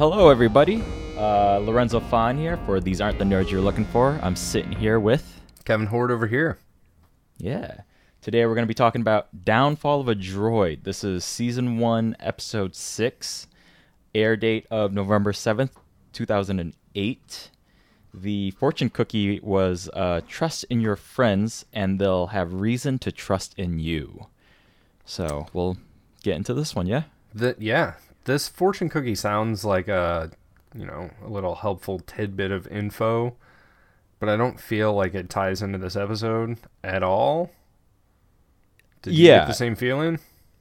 Hello, everybody. Lorenzo Fine here for These Aren't the Nerds You're Looking For. I'm sitting here with... Kevin Horde over here. Yeah. Today we're going to be talking about Downfall of a Droid. This is Season 1, Episode 6. Air date of November 7th, 2008. The fortune cookie was trust in your friends and they'll have reason to trust in you. So we'll get into this one, yeah? This fortune cookie sounds like a little helpful tidbit of info, but I don't feel like it ties into this episode at all. Did you get the same feeling?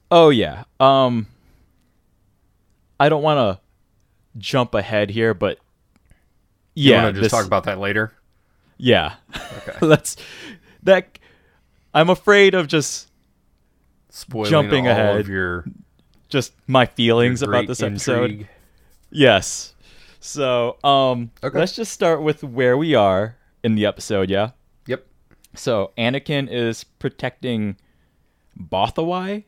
Oh, yeah. I don't want to jump ahead here, but You want to just talk about that later? Yeah. Okay. I'm afraid of just spoiling jumping all ahead. Of your just my feelings your about this episode. intrigue. Yes. So, Okay. let's just start with where we are in the episode, yeah? Yep. So, Anakin is protecting Bothawai,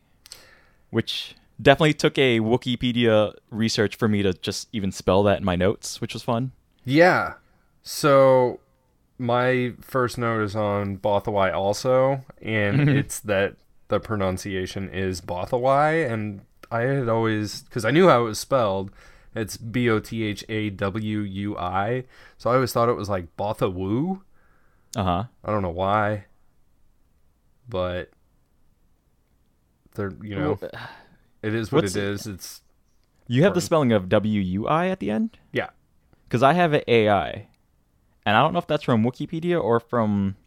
which definitely took a Wikipedia research for me to just even spell that in my notes, which was fun. Yeah. So my first note is on Bothawai also, and it's that the pronunciation is Bothawai, and I had always, because I knew how it was spelled, it's Bothawui, so I always thought it was like Bothawoo. Uh-huh. I don't know why, but it is what it is. It's You have the spelling of W-U-I at the end? yeah. Because I have an AI, and I don't know if that's from Wikipedia or from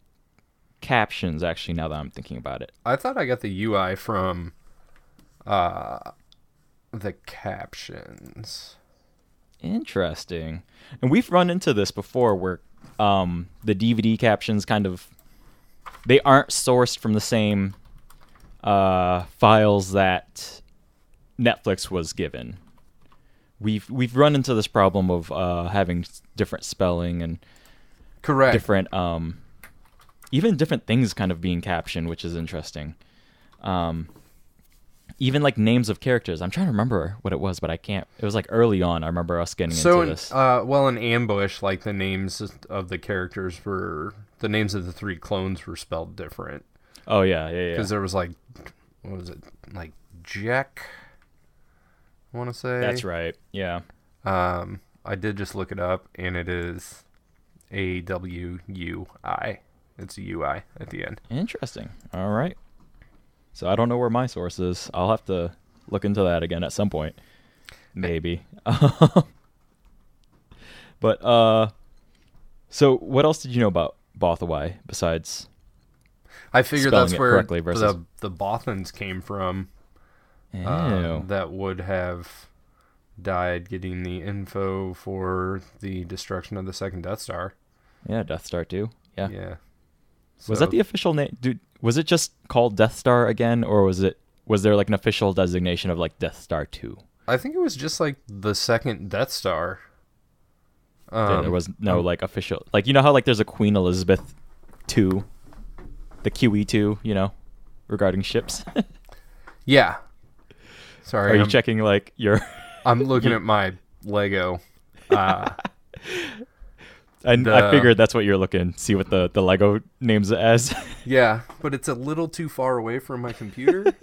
captions, actually, now that I'm thinking about it. I thought I got the UI from the captions. Interesting. And we've run into this before where the DVD captions they aren't sourced from the same files that Netflix was given. We've run into this problem of having different spelling and Correct. different even different things kind of being captioned, which is interesting. Even like names of characters. I'm trying to remember what it was, but I can't. It was like early on. I remember us getting into this. In Ambush, like the names of the characters the names of the three clones were spelled different. Oh yeah. Because there was like, what was it? Like Jack, I want to say. That's right. Yeah. I did just look it up, and it is AWUI. It's a UI at the end. Interesting. All right. So I don't know where my source is. I'll have to look into that again at some point. Maybe. But, so what else did you know about Bothawai besides I figured spelling that's it where correctly versus... the Bothans came from. Ew. That would have died getting the info for the destruction of the second Death Star. Yeah, Death Star 2. Yeah. Yeah. Was that the official name? Dude, was it just called Death Star again, or was there like an official designation of like Death Star 2? I think it was just like the second Death Star. There was no like official, like, you know how like there's a Queen Elizabeth 2, the QE2, regarding ships. Yeah. Sorry. Are you checking like your... I'm looking at my Lego. I figured that's what you're looking. See what the Lego names it as. Yeah, but it's a little too far away from my computer.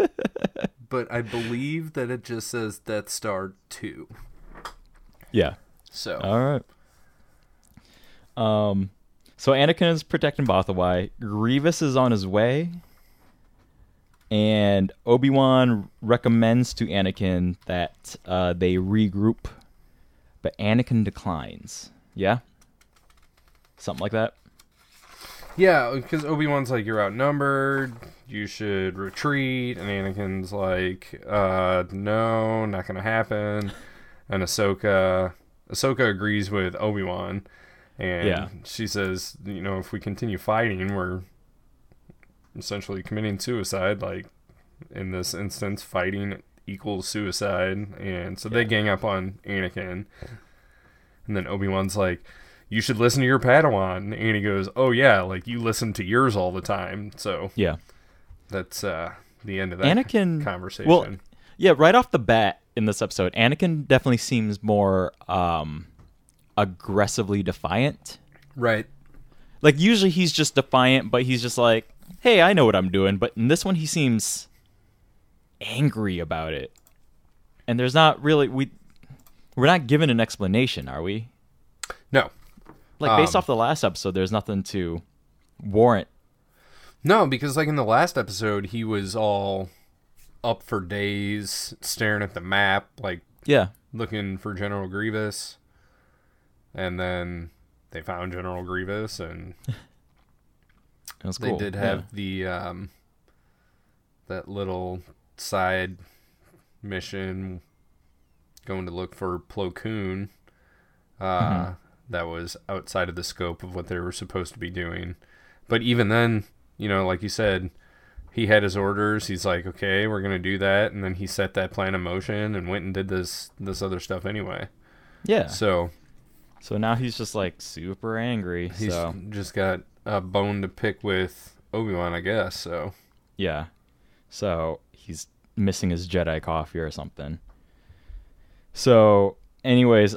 But I believe that it just says Death Star 2. Yeah. So. All right. So Anakin is protecting Bothawai. Grievous is on his way. And Obi-Wan recommends to Anakin that they regroup. But Anakin declines. Yeah? Something like that? Yeah, because Obi-Wan's like, you're outnumbered, you should retreat, and Anakin's like, no, not gonna happen. And Ahsoka agrees with Obi-Wan, and she says, if we continue fighting, we're essentially committing suicide. Like, in this instance, fighting equals suicide, and so they gang up on Anakin. And then Obi-Wan's like, you should listen to your Padawan. And he goes, oh yeah, like you listen to yours all the time. So yeah, that's the end of that conversation. Well, yeah, right off the bat, in this episode, Anakin definitely seems more aggressively defiant. Right. Like, usually he's just defiant, but he's just like, hey, I know what I'm doing. But in this one, he seems angry about it. And there's not really... We're not given an explanation, are we? No. Like, based off the last episode, there's nothing to warrant. No, because like in the last episode, he was all up for days, staring at the map, like looking for General Grievous. And then they found General Grievous, and they did have the that little side mission going to look for Plo Koon. That was outside of the scope of what they were supposed to be doing. But even then, you know, like you said, he had his orders. He's like, okay, we're going to do that. And then he set that plan in motion and went and did this other stuff anyway. Yeah. So now he's just like super angry. He's just got a bone to pick with Obi-Wan, I guess. So yeah. So he's missing his Jedi coffee or something. So anyways,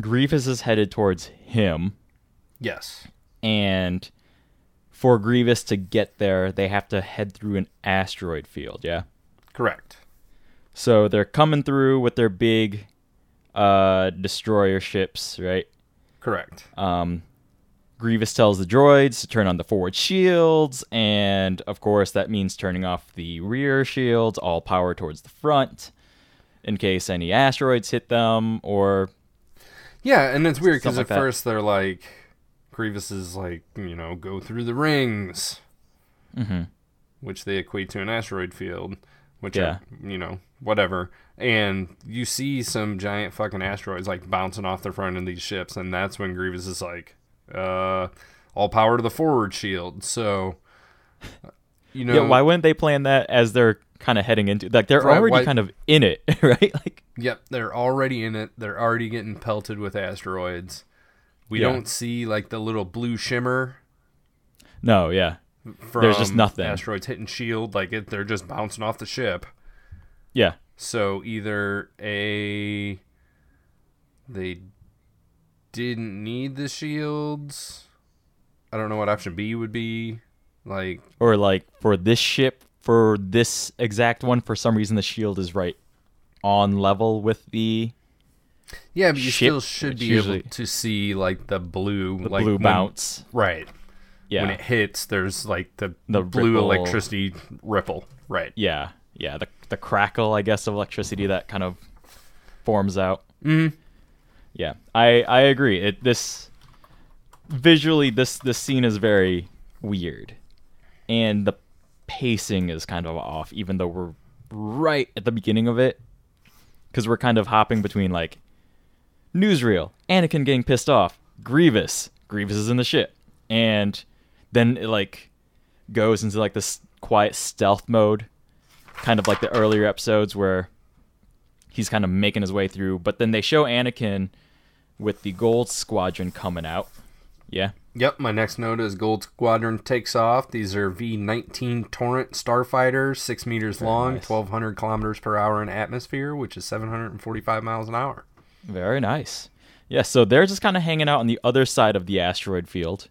Grievous is headed towards him. Yes. And for Grievous to get there, they have to head through an asteroid field, yeah? Correct. So they're coming through with their big destroyer ships, right? Correct. Grievous tells the droids to turn on the forward shields, and of course that means turning off the rear shields, all power towards the front, in case any asteroids hit them, or... Yeah, and it's weird, because like at first they're like... Grievous is like, you know, go through the rings, which they equate to an asteroid field, which are, you know, whatever. And you see some giant fucking asteroids like bouncing off the front of these ships, and that's when Grievous is like, all power to the forward shield. So, you know, yeah, why wouldn't they plan that as they're kind of heading into, like, they're already kind of in it, right? Like, yep, they're already in it. They're already getting pelted with asteroids. We don't see, like, the little blue shimmer. No, yeah. There's just nothing. Asteroids hitting shield. Like, they're just bouncing off the ship. Yeah. So, either they didn't need the shields. I don't know what option B would be. Like, or, like, for this ship, for this exact one, for some reason the shield is right on level with the... Yeah, but you ship, still should be able to see, like, the blue... The blue bounce. Right. Yeah. When it hits, there's, like, the blue ripple. electricity ripple. Right. Yeah. Yeah, the crackle, I guess, of electricity that kind of forms out. Mm-hmm. Yeah, I agree. Visually, this scene is very weird. And the pacing is kind of off, even though we're right at the beginning of it. Because we're kind of hopping between, like, newsreel, Anakin getting pissed off, Grievous is in the ship, and then it, like, goes into, like, this quiet stealth mode, kind of like the earlier episodes where he's kind of making his way through, but then they show Anakin with the Gold Squadron coming out. Yeah? Yep, my next note is Gold Squadron takes off. These are V-19 Torrent starfighters, 6 meters long, nice. 1,200 kilometers per hour in atmosphere, which is 745 miles an hour. Very nice. Yeah, so they're just kind of hanging out on the other side of the asteroid field,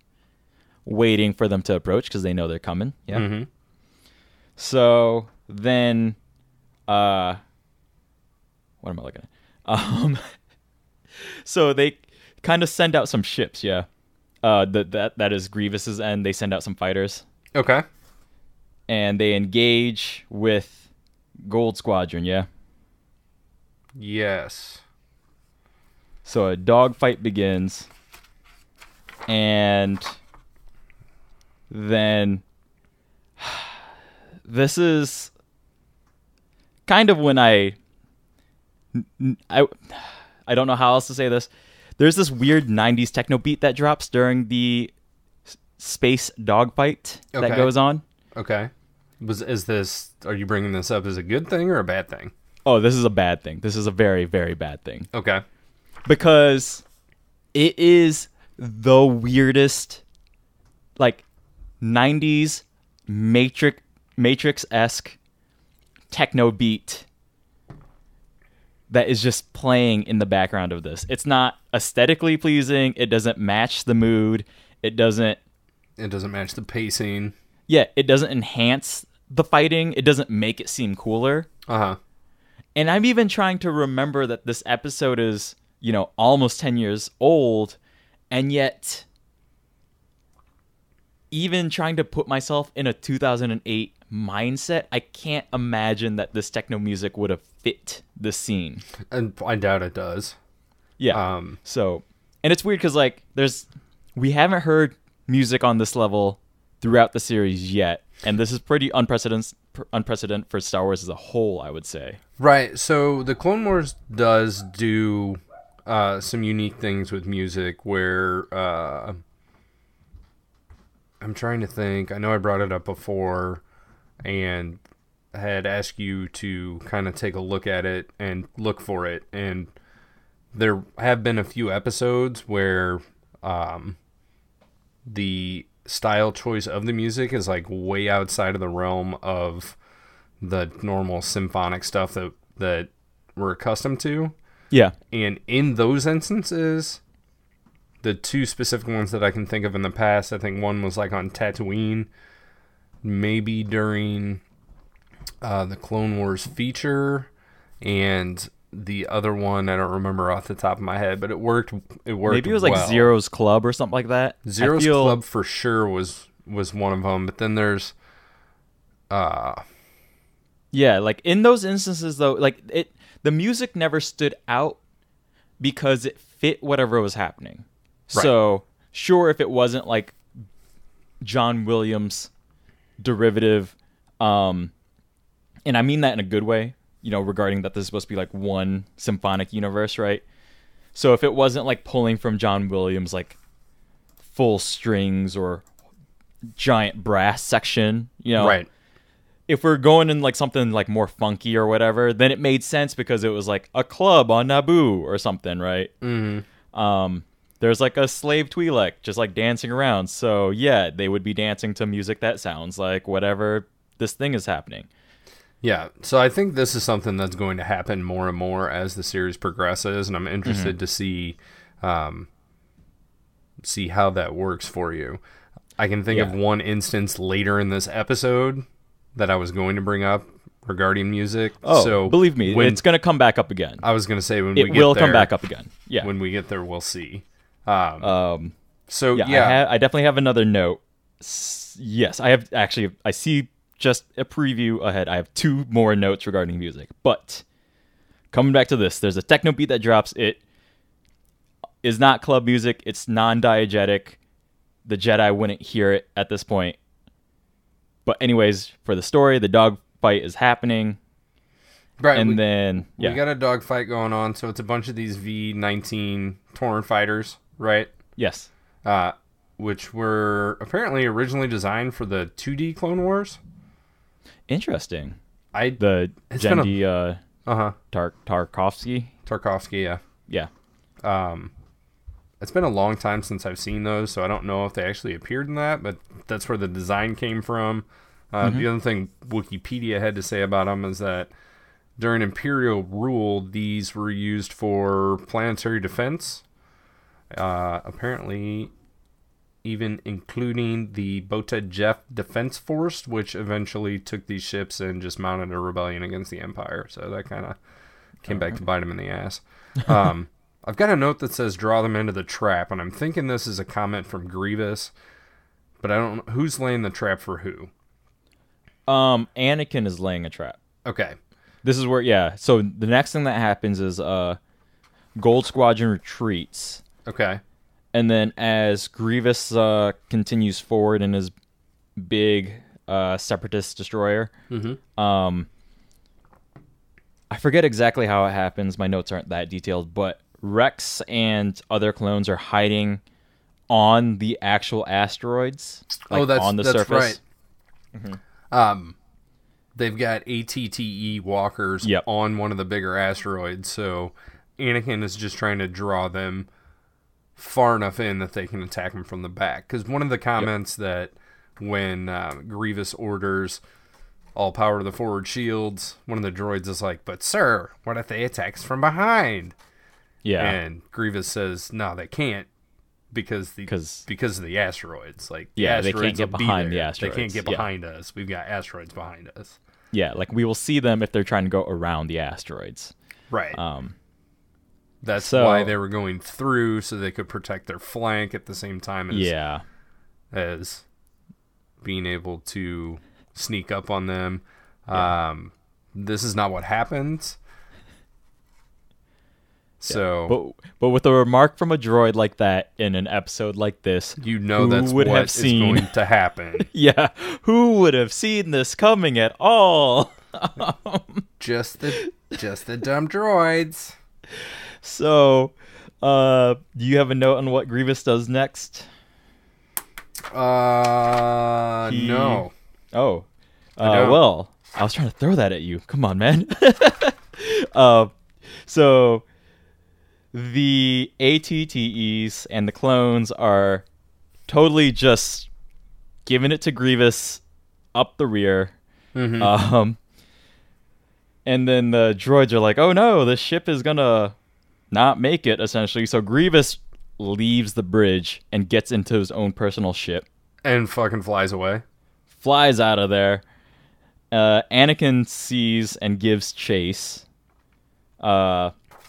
waiting for them to approach because they know they're coming. Yeah. Mm-hmm. So then, what am I looking at? So they kind of send out some ships, yeah. That is Grievous's end. They send out some fighters. Okay. And they engage with Gold Squadron, yeah? Yes. So a dogfight begins. And then this is kind of when I don't know how else to say this. There's this weird 90s techno beat that drops during the space dogfight that goes on. Okay. Are you bringing this up as a good thing or a bad thing? Oh, this is a bad thing. This is a very, very bad thing. Okay. Because it is the weirdest, like, 90s Matrix-esque techno beat that is just playing in the background of this. It's not aesthetically pleasing. It doesn't match the mood. It doesn't match the pacing. Yeah, it doesn't enhance the fighting. It doesn't make it seem cooler. Uh-huh. And I'm even trying to remember that this episode is, almost 10 years old, and yet even trying to put myself in a 2008 mindset, I can't imagine that this techno music would have fit the scene. And I doubt it does. Yeah. And it's weird because we haven't heard music on this level throughout the series yet, and this is pretty unprecedented for Star Wars as a whole, I would say. Right. So the Clone Wars does do some unique things with music where I'm trying to think. I know I brought it up before and had asked you to kind of take a look at it and look for it. And there have been a few episodes where the style choice of the music is way outside of the realm of the normal symphonic stuff that we're accustomed to. Yeah. And in those instances, the two specific ones that I can think of in the past, I think one was on Tatooine, maybe during the Clone Wars feature, and the other one I don't remember off the top of my head, but it worked. Maybe it was well. Zero's Club or something like that. Zero's Club for sure was one of them, but then there's in those instances though, the music never stood out because it fit whatever was happening. Right. So sure, if it wasn't John Williams derivative, and I mean that in a good way, regarding that this is supposed to be one symphonic universe, right? So if it wasn't pulling from John Williams full strings or giant brass section, right. If we're going in something more funky or whatever, then it made sense because it was a club on Naboo or something, right? Mm-hmm. There's a slave Twi'lek just dancing around, so yeah, they would be dancing to music that sounds like whatever this thing is happening. Yeah, so I think this is something that's going to happen more and more as the series progresses, and I'm interested to see how that works for you. I can think of one instance later in this episode that I was going to bring up regarding music. Oh, so believe me, it's going to come back up again. I was going to say it will come back up again. Yeah, when we get there, we'll see. I definitely have another note. Yes, I have actually. I see just a preview ahead. I have two more notes regarding music, but coming back to this, there's a techno beat that drops. It is not club music. It's non-diegetic. The Jedi wouldn't hear it at this point. But anyways, for the story, the dog fight is happening. Right. And we got a dog fight going on, so it's a bunch of these V-19 Tauren fighters, right? Yes. Which were apparently originally designed for the 2D Clone Wars. Interesting. Tarkovsky. Tarkovsky, yeah. Yeah. It's been a long time since I've seen those, so I don't know if they actually appeared in that, but that's where the design came from. The other thing Wikipedia had to say about them is that during Imperial rule, these were used for planetary defense. Apparently, even including the Bota-Jeff Defense Force, which eventually took these ships and just mounted a rebellion against the Empire. So that kind of came back to bite them in the ass. I've got a note that says draw them into the trap, and I'm thinking this is a comment from Grievous, but I don't know who's laying the trap for who. Anakin is laying a trap. Okay. This is where, so the next thing that happens is Gold Squadron retreats. Okay. And then as Grievous continues forward in his big separatist destroyer, I forget exactly how it happens. My notes aren't that detailed, but Rex and other clones are hiding on the actual asteroids. On the surface. Right. They've got ATTE walkers on one of the bigger asteroids, so Anakin is just trying to draw them far enough in that they can attack him from the back. Because one of the comments that when Grievous orders all power to the forward shields. One of the droids is like, but sir, what if they attack us from behind? Yeah. And Grievous says, no, they can't because of the asteroids. Like, the asteroids they can't get behind the They asteroids. can't get behind us. We've got asteroids behind us. Yeah, like we will see them if they're trying to go around the asteroids. Right. That's why they were going through, so they could protect their flank at the same time as being able to sneak up on them. This is not what happens. So, but with a remark from a droid like that in an episode like this, you know that's what is going to happen. Yeah, who would have seen this coming at all? just the dumb droids. So, do you have a note on what Grievous does next? No. Oh. Well, I was trying to throw that at you. Come on, man. So, the ATTEs and the clones are totally just giving it to Grievous up the rear. Mm-hmm. And then the droids are like, oh no, this ship is gonna not make it, essentially. So Grievous leaves the bridge and gets into his own personal ship. And fucking flies away. Flies out of there. Anakin sees and gives chase.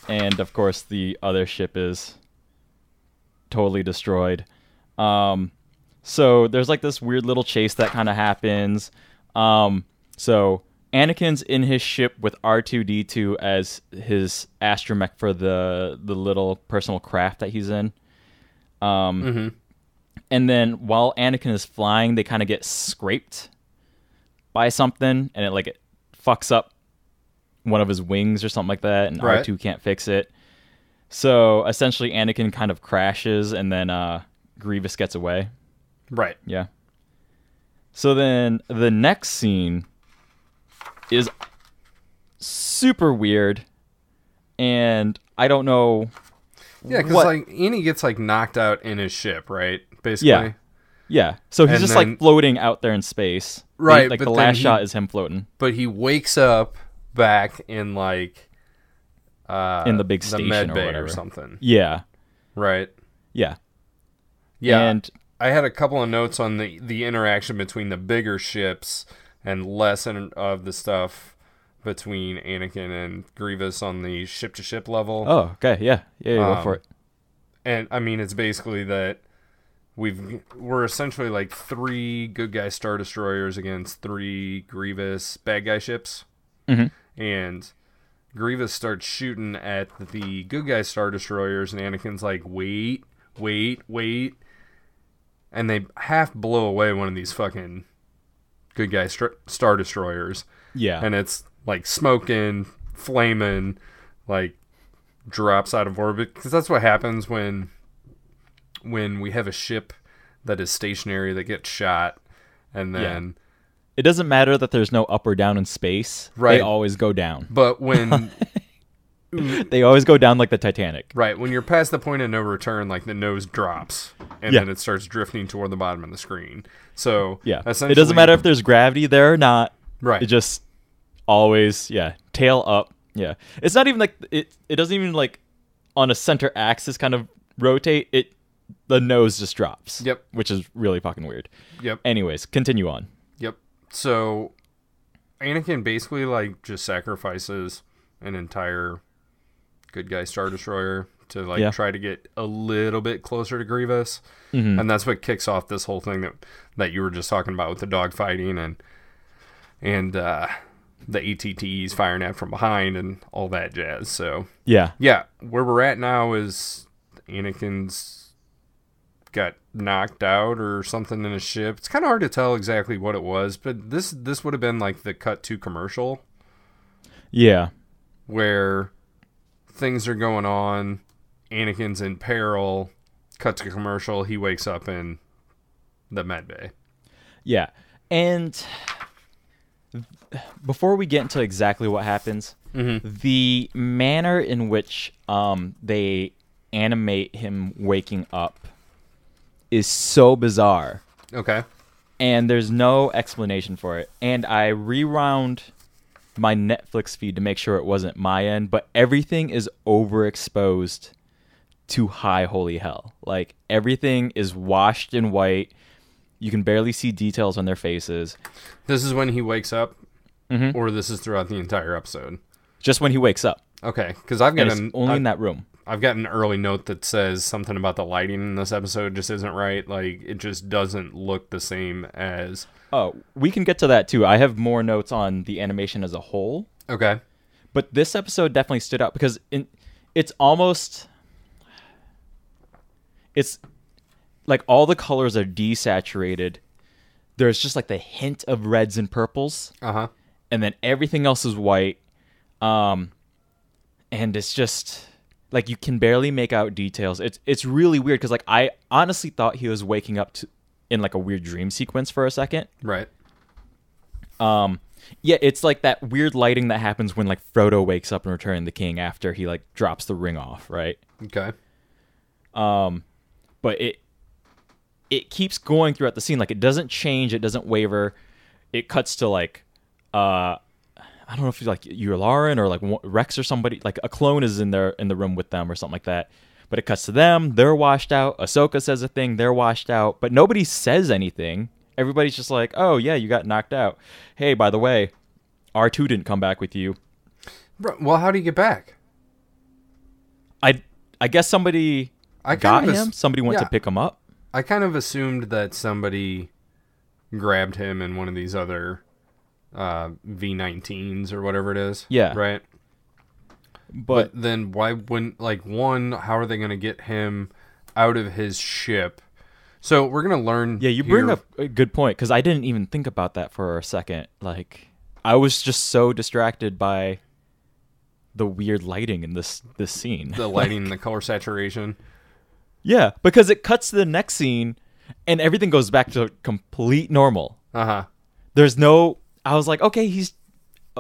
And of course the other ship is totally destroyed. So there's like this weird little chase that kind of happens. So Anakin's in his ship with R2-D2 as his astromech for the little personal craft that he's in. Mm-hmm. And then while Anakin is flying, they kind of get scraped by something, and it fucks up one of his wings or something like that, and right. R2 can't fix it. So essentially Anakin kind of crashes, and then Grievous gets away. Right. Yeah. So then the next scene is super weird, and I don't know. Yeah, because Annie gets knocked out in his ship, right? Basically. Yeah. So he's just floating out there in space. Right. The last shot is him floating. But he wakes up back in in the big station med bay or whatever. Or something. Yeah. Right. Yeah. Yeah. And I had a couple of notes on the interaction between the bigger ships and less of the stuff between Anakin and Grievous on the ship-to-ship level. Oh, okay, yeah, go for it. And I mean, it's basically that we're essentially 3 good guy Star Destroyers against 3 Grievous bad guy ships, and Grievous starts shooting at the good guy Star Destroyers, and Anakin's like, wait, and they half blow away one of these fucking good guy Star Destroyers. Yeah. And it's smoking, flaming, drops out of orbit. Because that's what happens when we have a ship that is stationary that gets shot. And then... Yeah. It doesn't matter that there's no up or down in space. Right. They always go down. But when... They always go down like the Titanic. Right. When you're past the point of no return, the nose drops. And then it starts drifting toward the bottom of the screen. So, yeah. Essentially, it doesn't matter if there's gravity there or not. Right. It just always, tail up. Yeah. It's not even it doesn't even on a center axis kind of rotate. The nose just drops. Yep. Which is really fucking weird. Yep. Anyways, continue on. Yep. So, Anakin basically just sacrifices an entire good guy Star Destroyer to try to get a little bit closer to Grievous. Mm-hmm. And that's what kicks off this whole thing that you were just talking about with the dogfighting and the ATTs firing at from behind and all that jazz. So yeah, where we're at now is Anakin's got knocked out or something in his ship. It's kind of hard to tell exactly what it was, but this would have been the cut to commercial. Yeah, where things are going on, Anakin's in peril, cut to commercial, he wakes up in the med bay. Yeah. And before we get into exactly what happens, the manner in which they animate him waking up is so bizarre. Okay. And there's no explanation for it. And I rewound my Netflix feed to make sure it wasn't my end, but everything is overexposed to high holy hell. Like, everything is washed in white. You can barely see details on their faces. This is when he wakes up, or this is throughout the entire episode? Just when he wakes up. Okay, because I've got only in that room. I've got an early note that says something about the lighting in this episode just isn't right. Like, it just doesn't look the same as... Oh, we can get to that too. I have more notes on the animation as a whole. Okay. But this episode definitely stood out because it's almost... It's like all the colors are desaturated. There's just like the hint of reds and purples. Uh-huh. And then everything else is white. And it's just... Like, you can barely make out details. It's really weird because, like, I honestly thought he was waking up in, like, a weird dream sequence for a second. Right. Yeah, it's like that weird lighting that happens when, like, Frodo wakes up in Return of the King after he, like, drops the ring off, right? Okay. But it keeps going throughout the scene. Like, it doesn't change. It doesn't waver. It cuts to, like, I don't know if you're Lauren or like Rex or somebody, like a clone is in the room with them or something like that. But it cuts to them. They're washed out. Ahsoka says a thing. They're washed out. But nobody says anything. Everybody's just like, oh, yeah, you got knocked out. Hey, by the way, R2 didn't come back with you. Well, how do you get back? I guess somebody got him. Somebody went to pick him up. I kind of assumed that somebody grabbed him in one of these other... V19s or whatever it is. Yeah. Right? But then why wouldn't, like, one, how are they going to get him out of his ship? So we're going to learn... Yeah, you bring up a good point, because I didn't even think about that for a second. Like, I was just so distracted by the weird lighting in this scene. The lighting, the color saturation. Yeah, because it cuts to the next scene, and everything goes back to complete normal. Uh-huh. There's no... I was like, okay,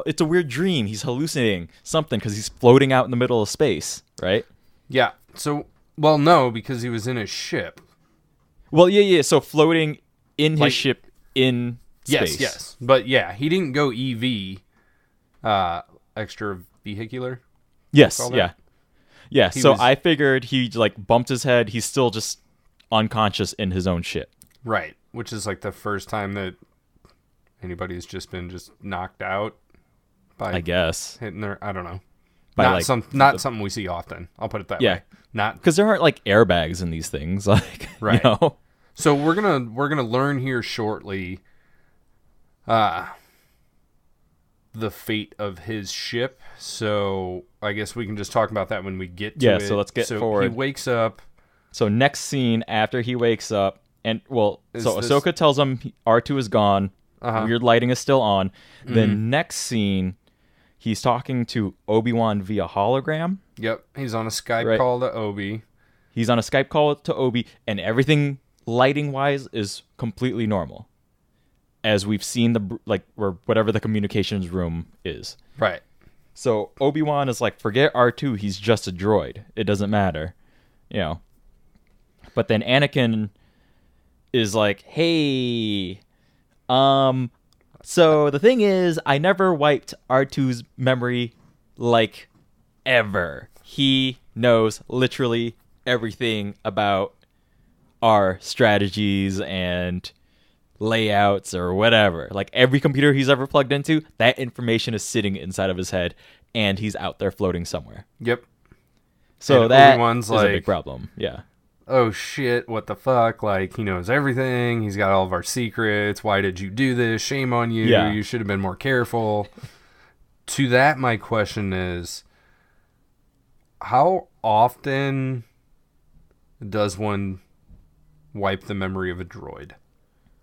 it's a weird dream. He's hallucinating something because he's floating out in the middle of space, right? Yeah. So, well, no, because he was in his ship. Well, yeah. So floating in his ship in space. Yes. But yeah, he didn't go EV, extra vehicular. Yes, yeah. Yeah, so I figured he like bumped his head. He's still just unconscious in his own ship. Right, which is like the first time that anybody's just been knocked out by, I guess, hitting their, I don't know. By Not something we see often. I'll put it that way. Not because there aren't like airbags in these things, like right. You know? So we're gonna learn here shortly, the fate of his ship. So I guess we can just talk about that when we get to it. Yeah. So let's get forward. He wakes up. So next scene after he wakes up, and Ahsoka tells him R2 is gone. Weird lighting is still on. Mm-hmm. The next scene, he's talking to Obi-Wan via hologram. Yep, he's on a Skype call to Obi. He's on a Skype call to Obi, and everything lighting-wise is completely normal, as we've seen or whatever the communications room is. Right. So Obi-Wan is like, forget R2, he's just a droid. It doesn't matter, you know. But then Anakin is like, hey. So the thing is, I never wiped R2's memory, like, ever. He knows literally everything about our strategies and layouts or whatever. Like, every computer he's ever plugged into, that information is sitting inside of his head, and he's out there floating somewhere. Yep. So and that is a big problem. Yeah. Oh shit, what the fuck? Like, he knows everything. He's got all of our secrets. Why did you do this? Shame on you. Yeah. You should have been more careful. To that, my question is, how often does one wipe the memory of a droid?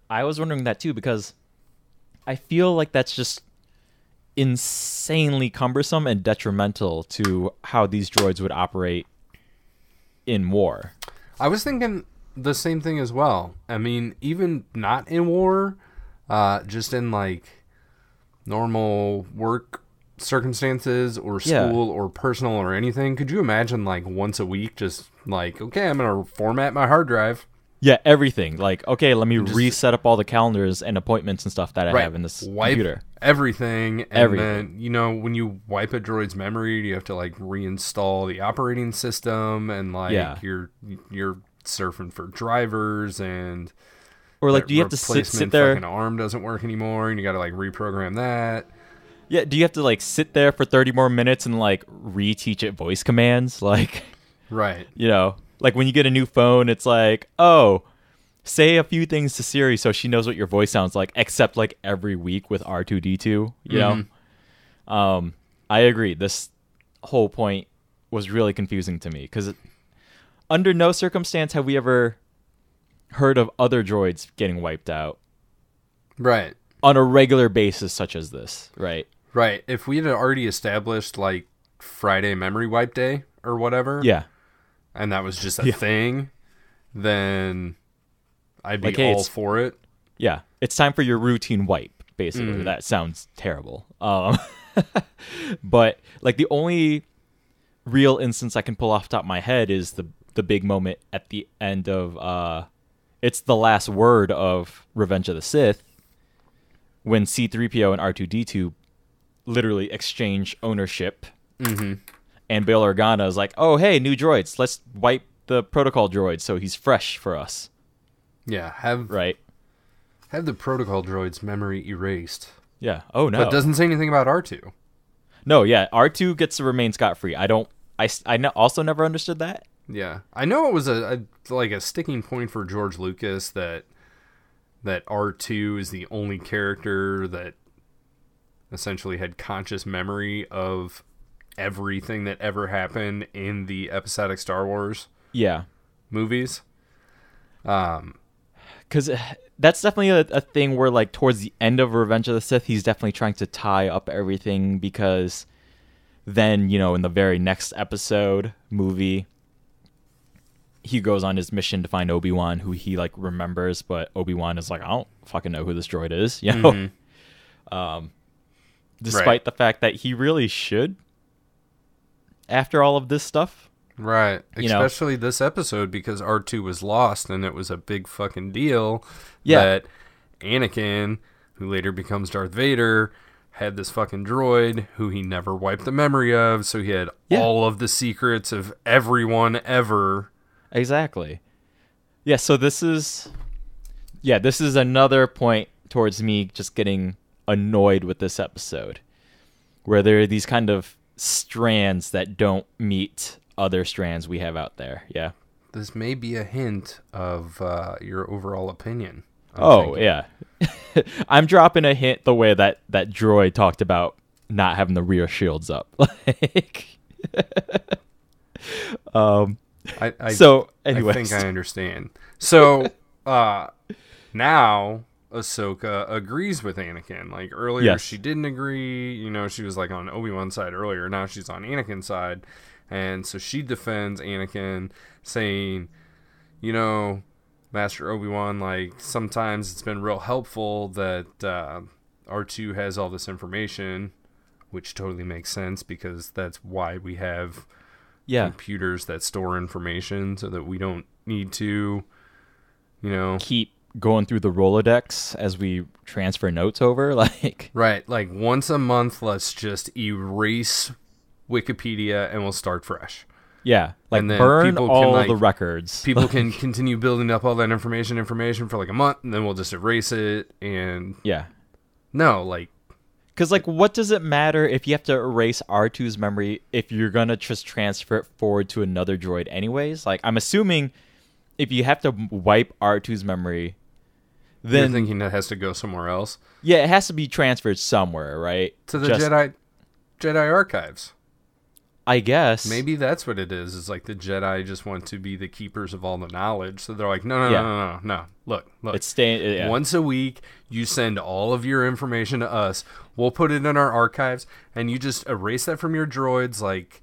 I was wondering that too, because I feel like that's just insanely cumbersome and detrimental to how these droids would operate in war. I was thinking the same thing as well. I mean, even not in war, just in like normal work circumstances or school or personal or anything. Could you imagine like once a week just like, okay, I'm going to format my hard drive. Yeah, everything. Like, okay, let me Just- reset up all the calendars and appointments and stuff that I Right. have in this Wipe computer. everything, and Everything. then when you wipe a droid's memory, you have to like reinstall the operating system, and like Yeah. you're surfing for drivers, and Or like, that do you have to sit replacement there? fucking arm doesn't work anymore, and you got to like reprogram that. Yeah, do you have to like sit there for 30 more minutes and like reteach it voice commands? Like, Right. like when you get a new phone, it's like, oh, say a few things to Siri so she knows what your voice sounds like, except like every week with R2D2, you know? I agree. This whole point was really confusing to me because under no circumstance have we ever heard of other droids getting wiped out Right. on a regular basis such as this, right? Right. If we had already established like Friday memory wipe day or whatever, Yeah. and that was just a thing, then I'd be Like, hey, all for it. Yeah. It's time for your routine wipe, basically. That sounds terrible. But like the only real instance I can pull off the top of my head is the big moment at the end of it's the last word of Revenge of the Sith when C-3PO and R2-D2 literally exchange ownership. And Bail Organa is like, oh, hey, new droids. Let's wipe the protocol droid so he's fresh for us. Yeah, have Right? the protocol droid's memory erased. Yeah. Oh, no. But it doesn't say anything about R2. No, yeah. R2 gets to remain scot-free. Also never understood that. Yeah. I know it was a sticking point for George Lucas that R2 is the only character that essentially had conscious memory of everything that ever happened in the episodic Star Wars Yeah. movies. Because that's definitely a thing where, like, towards the end of Revenge of the Sith, he's definitely trying to tie up everything because then, in the very next movie, he goes on his mission to find Obi-Wan, who he, like, remembers, but Obi-Wan is like, I don't fucking know who this droid is, Despite the fact that he really should, after all of this stuff. Right. Especially this episode, because R2 was lost, and it was a big fucking deal that Anakin, who later becomes Darth Vader, had this fucking droid who he never wiped the memory of, so he had all of the secrets of everyone ever. Exactly. Yeah, so this is another point towards me just getting annoyed with this episode, where there are these kind of strands that don't meet other strands we have out there. Yeah. This may be a hint of your overall opinion. Yeah. I'm dropping a hint the way that droid talked about not having the rear shields up. Like, so anyways. I think I understand. So now Ahsoka agrees with Anakin. Like earlier she didn't agree. She was like on Obi-Wan's side earlier. Now she's on Anakin's side. And so she defends Anakin, saying, Master Obi-Wan, like, sometimes it's been real helpful that R2 has all this information, which totally makes sense because that's why we have computers that store information so that we don't need to, keep going through the Rolodex as we transfer notes over. Like, right. Like, once a month, let's just erase Wikipedia and we'll start fresh. Yeah, like and then burn all the records. People can continue building up all that information for like a month, and then we'll just erase it. And because like, what does it matter if you have to erase R2's memory if you're gonna just transfer it forward to another droid anyways? Like, I'm assuming if you have to wipe R2's memory, then you're thinking it has to go somewhere else. Yeah, it has to be transferred somewhere, right? To the Jedi archives. I guess. Maybe that's what it is. It's like the Jedi just want to be the keepers of all the knowledge. So they're like, no. Look. It's staying. Once a week, you send all of your information to us. We'll put it in our archives, and you just erase that from your droids. Like,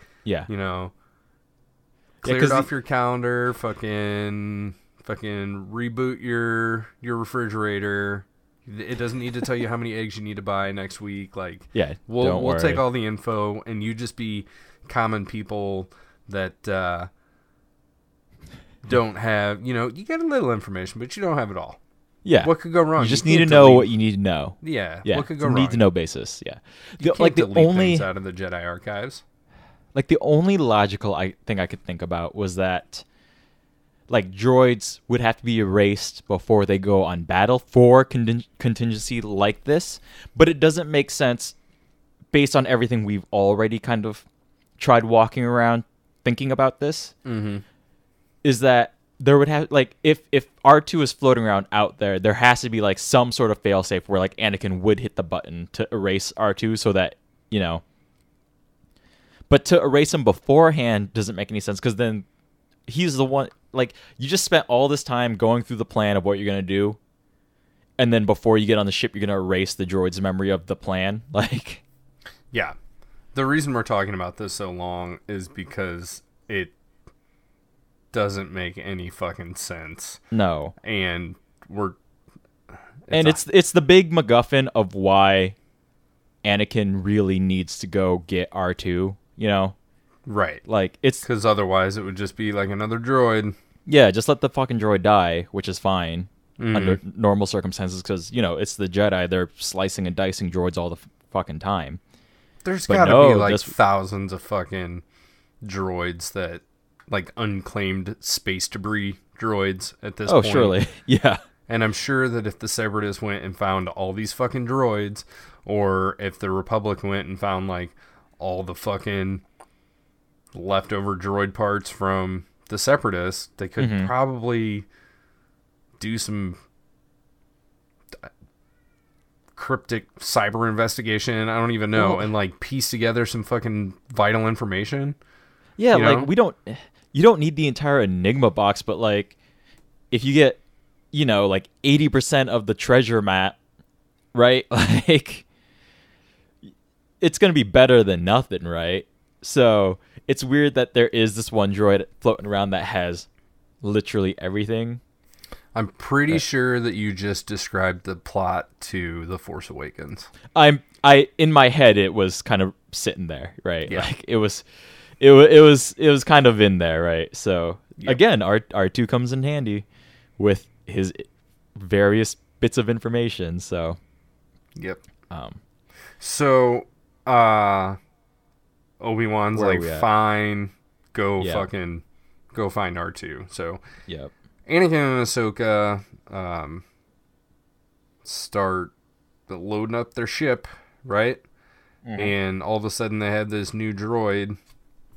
clear it off your calendar. Fucking reboot your refrigerator. It doesn't need to tell you how many eggs you need to buy next week. Like, we'll take all the info, and you just be common people that don't have, you get a little information, but you don't have it all. Yeah. What could go wrong? You just need to know what you need to know. Yeah. Yeah. What could go wrong? Need to know basis. Yeah. You can't delete things out of the Jedi archives. Like the only logical thing I could think about was that like droids would have to be erased before they go on battle for contingency like this, but it doesn't make sense based on everything we've already kind of tried walking around thinking about this. Mm-hmm. Is that there would have like if R2 is floating around out there, there has to be like some sort of failsafe where like Anakin would hit the button to erase R2 so that but to erase him beforehand doesn't make any sense because then he's the one, like, you just spent all this time going through the plan of what you're going to do, and then before you get on the ship, you're going to erase the droid's memory of the plan. Like, yeah. The reason we're talking about this so long is because it doesn't make any fucking sense. No. And it's the big MacGuffin of why Anakin really needs to go get R2. Right. Like, it's because otherwise it would just be like another droid. Yeah, just let the fucking droid die, which is fine under normal circumstances because, it's the Jedi. They're slicing and dicing droids all the fucking time. There's gotta be like thousands of fucking droids that, like, unclaimed space debris droids at this point. Oh, surely. Yeah. And I'm sure that if the Separatists went and found all these fucking droids, or if the Republic went and found, like, all the fucking leftover droid parts from the Separatists, they could probably do some cryptic cyber investigation. I don't even know. And like piece together some fucking vital information. Yeah. Like you don't need the entire Enigma box, but like if you get, like 80% of the treasure map, right? Like, it's going to be better than nothing, right? So it's weird that there is this one droid floating around that has literally everything. I'm pretty sure that you just described the plot to The Force Awakens. In my head it was kind of sitting there, right? Yeah. Like it was kind of in there, right? So again, R2 comes in handy with his various bits of information. So yep. So Obi-Wan's like, fine, go find R2. So yep. Anakin and Ahsoka start loading up their ship, right? Mm-hmm. And all of a sudden they had this new droid,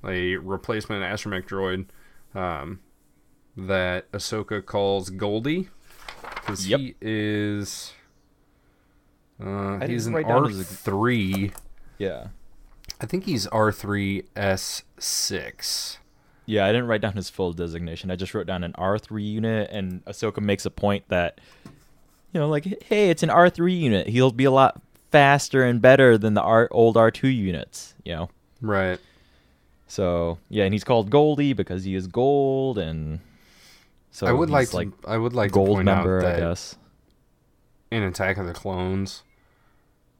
a replacement astromech droid, that Ahsoka calls Goldie, because he is he's an R3. Yeah. I think he's R3S6. Yeah, I didn't write down his full designation. I just wrote down an R3 unit, and Ahsoka makes a point that, like, hey, it's an R3 unit. He'll be a lot faster and better than the old R2 units, Right. So, yeah, and he's called Goldie because he is gold, and so I would like to point member, out that I guess. In Attack of the Clones,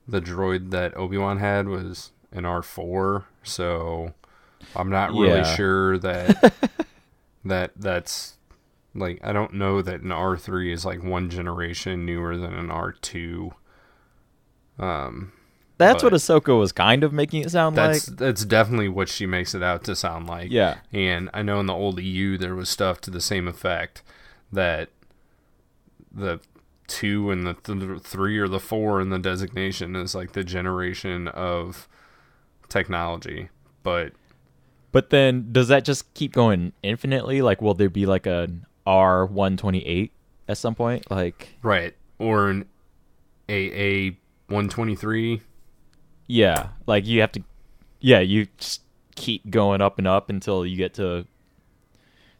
the droid that Obi-Wan had was an R4, so I'm not really sure that that's like, I don't know that an R3 is like one generation newer than an R2. That's what Ahsoka was kind of making it sound like. That's definitely what she makes it out to sound like. Yeah. And I know in the old EU there was stuff to the same effect, that the 2 and the 3 or the 4 in the designation is like the generation of technology. But then does that just keep going infinitely? Like, will there be like an R128 at some point? Like, right. Or an AA123. Yeah. Like, you have to, you just keep going up and up until you get to,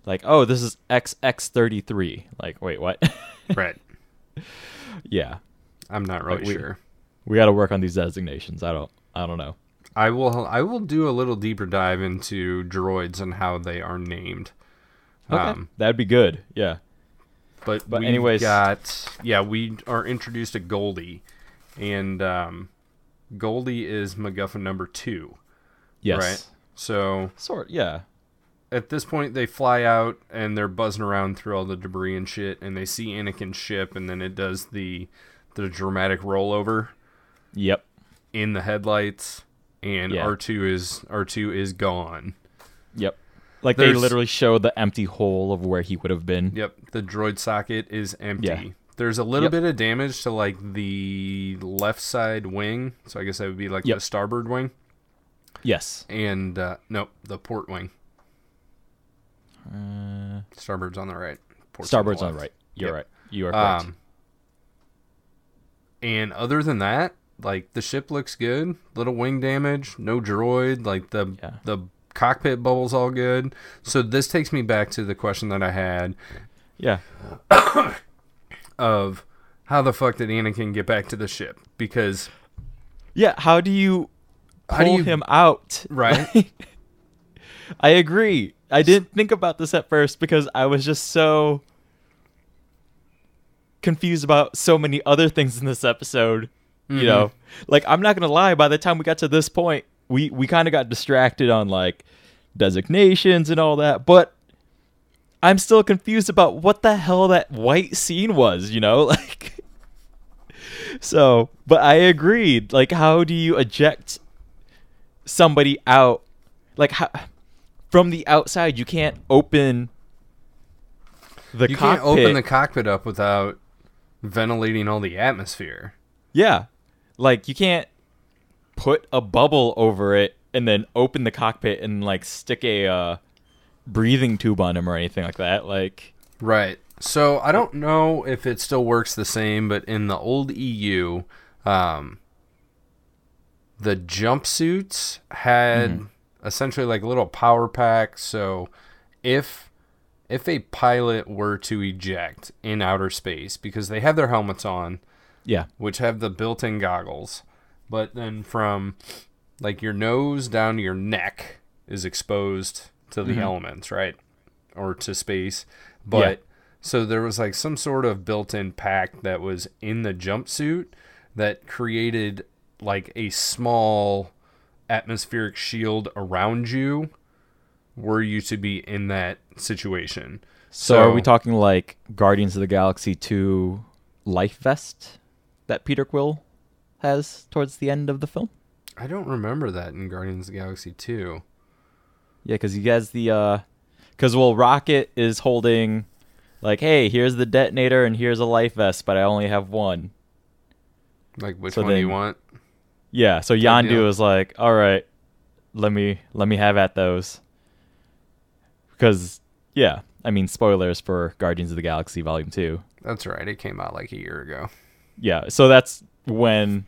like, oh, this is XX33. Like, wait, what? Right. Yeah. I'm not really sure. We got to work on these designations. I don't know. I will do a little deeper dive into droids and how they are named. Okay. That'd be good. Yeah. But anyways, we are introduced to Goldie, and Goldie is MacGuffin number 2. Yes. Right. So yeah. at this point they fly out and they're buzzing around through all the debris and shit, and they see Anakin's ship, and then it does the dramatic rollover. Yep. In the headlights, and R2 is gone. Yep. Like they literally show the empty hole of where he would have been. Yep. The droid socket is empty. Yeah. There's a little bit of damage to like the left side wing, so I guess that would be like the starboard wing. Yes. And nope, the port wing. Starboard's on the right. Starboard's on the right. You're right. You are correct. And other than that, like the ship looks good. Little wing damage, no droid. Like the cockpit bubble's all good. So this takes me back to the question that I had. Yeah. Of how the fuck did Anakin get back to the ship? Because how do you pull him out? Right. I agree. I didn't think about this at first because I was just so confused about so many other things in this episode. Mm-hmm. You know, like I'm not gonna lie. By the time we got to this point, we kind of got distracted on like designations and all that, but I'm still confused about what the hell that white scene was, you know? Like, so, but I agreed. Like, how do you eject somebody out? Like, how, from the outside, you can't open the cockpit. You can't open the cockpit up without ventilating all the atmosphere. Yeah. Like, you can't put a bubble over it and then open the cockpit and, like, stick a breathing tube on him or anything like that. Like, right. So I don't know if it still works the same, but in the old EU, the jumpsuits had essentially like a little power pack. So if a pilot were to eject in outer space, because they have their helmets on, which have the built-in goggles, but then from like your nose down to your neck is exposed to the elements, right? Or to space. But so there was like some sort of built-in pack that was in the jumpsuit that created like a small atmospheric shield around you were you to be in that situation. So are we talking like Guardians of the Galaxy 2 life vest that Peter Quill has towards the end of the film? I don't remember that in Guardians of the Galaxy 2. Yeah, because he has the... Rocket is holding, like, hey, here's the detonator and here's a life vest, but I only have one. Like, which one do you want? Yeah, so Yondu is like, all right, let me have at those. Because, yeah, I mean, spoilers for Guardians of the Galaxy Volume 2. That's right, it came out like a year ago. Yeah, so that's when,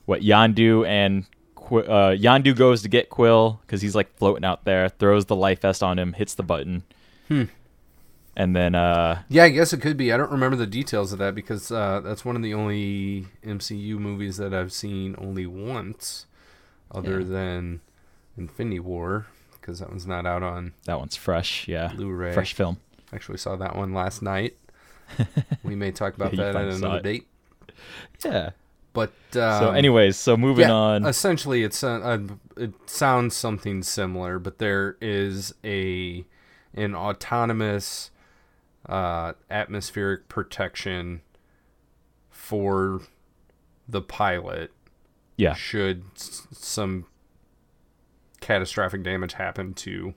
Yondu and... Yondu goes to get Quill because he's like floating out there, throws the life vest on him, hits the button. And then... I guess it could be. I don't remember the details of that because that's one of the only MCU movies that I've seen only once other than Infinity War because that one's not out on... That one's fresh, Blu-ray. Fresh film. Actually saw that one last night. We may talk about that at another date. Yeah. But so anyways, moving on. Essentially, it sounds something similar, but there is an autonomous atmospheric protection for the pilot. Yeah. Should some catastrophic damage happen to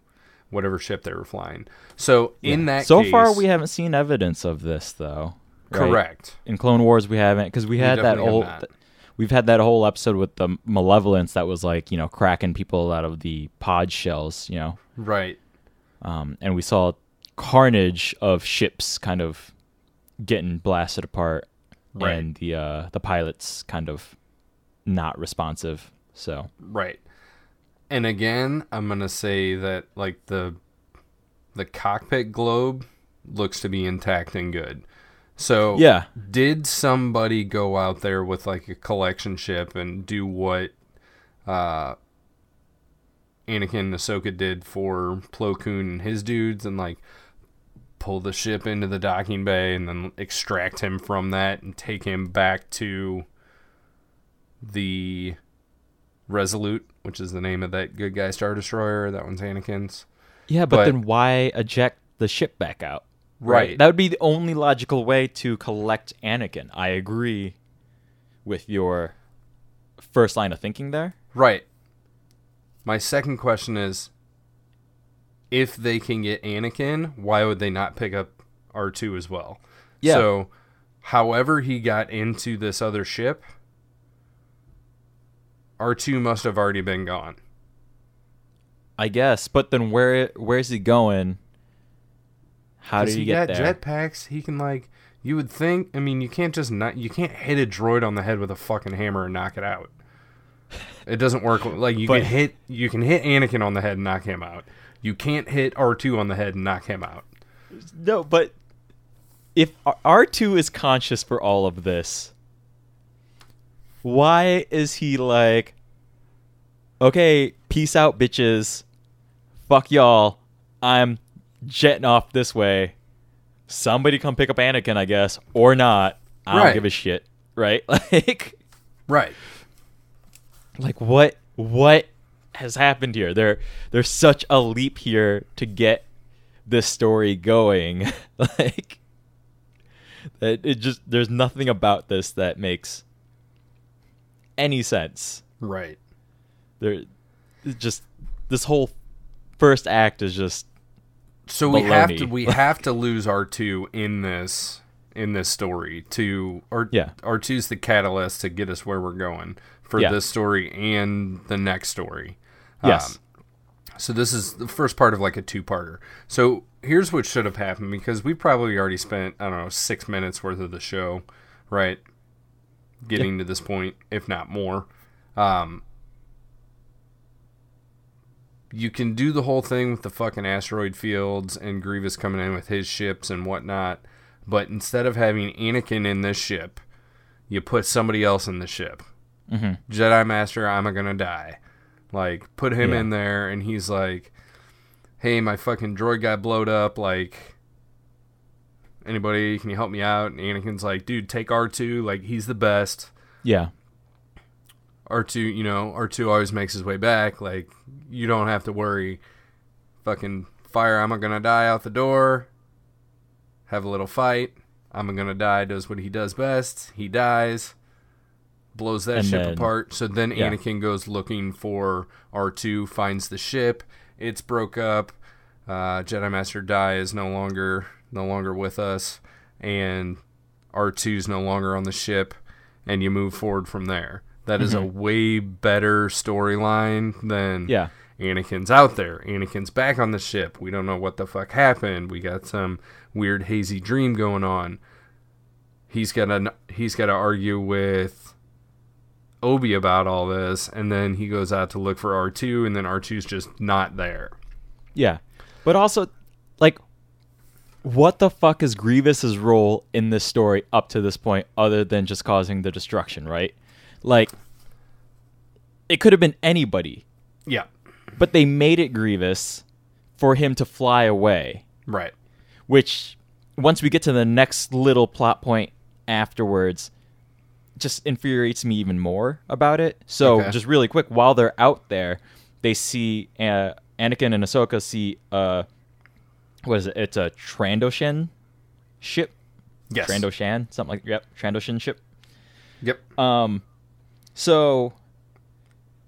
whatever ship they were flying. So in that so case, far we haven't seen evidence of this though. Right? Correct. In Clone Wars we haven't, because we've had that whole episode with the Malevolence that was like, cracking people out of the pod shells, Right. And we saw carnage of ships kind of getting blasted apart, and the pilots kind of not responsive. So right. And again, I'm gonna say that like the cockpit globe looks to be intact and good. So did somebody go out there with like a collection ship and do what Anakin and Ahsoka did for Plo Koon and his dudes and like pull the ship into the docking bay and then extract him from that and take him back to the Resolute, which is the name of that good guy Star Destroyer? That one's Anakin's. Yeah, but then why eject the ship back out? Right. That would be the only logical way to collect Anakin. I agree with your first line of thinking there. Right. My second question is, if they can get Anakin, why would they not pick up R2 as well? Yeah. So, however he got into this other ship, R2 must have already been gone. I guess, but then where's he going? How did he get there? He got jetpacks. He can, like, you would think. I mean, you can't hit a droid on the head with a fucking hammer and knock it out. It doesn't work. Like, you can hit Anakin on the head and knock him out. You can't hit R2 on the head and knock him out. No, but if R2 is conscious for all of this, why is he like, okay, peace out, bitches. Fuck y'all. I'm jetting off this way. Somebody come pick up Anakin, I guess, or not. I don't give a shit, right? Right. Like what has happened here? There's such a leap here to get this story going. Like there's nothing about this that makes any sense. Right. This whole first act is just so baloney. we have to lose R2 in this story R2's the catalyst to get us where we're going for this story and the next story. Yes. So this is the first part of like a two-parter. So here's what should have happened, because we probably already spent, I don't know, 6 minutes worth of the show, right? Getting to this point, if not more. You can do the whole thing with the fucking asteroid fields and Grievous coming in with his ships and whatnot, but instead of having Anakin in this ship, you put somebody else in the ship. Mm-hmm. Jedi Master, I'm gonna die. Like, put him in there, and he's like, hey, my fucking droid got blowed up, like, anybody, can you help me out? And Anakin's like, dude, take R2, like, he's the best. Yeah. R2 always makes his way back, like, you don't have to worry. Fucking fire, I'm gonna die out the door, have a little fight, I'm gonna die, does what he does best, he dies, blows that ship apart. So then Anakin goes looking for R2, finds the ship, it's broke up, Jedi Master Dai is no longer with us, and R2's no longer on the ship, and you move forward from there. That is a way better storyline than Anakin's out there. Anakin's back on the ship. We don't know what the fuck happened. We got some weird hazy dream going on. He's got to argue with Obi about all this, and then he goes out to look for R2, and then R2's just not there. Yeah. But also, like, what the fuck is Grievous's role in this story up to this point other than just causing the destruction, right? Like, it could have been anybody. Yeah. But they made it Grievous for him to fly away. Right. Which, once we get to the next little plot point afterwards, just infuriates me even more about it. So, just really quick, while they're out there, they see Anakin and Ahsoka see what is it? It's a Trandoshan ship. Yes. Trandoshan, something like Trandoshan ship. Yep. So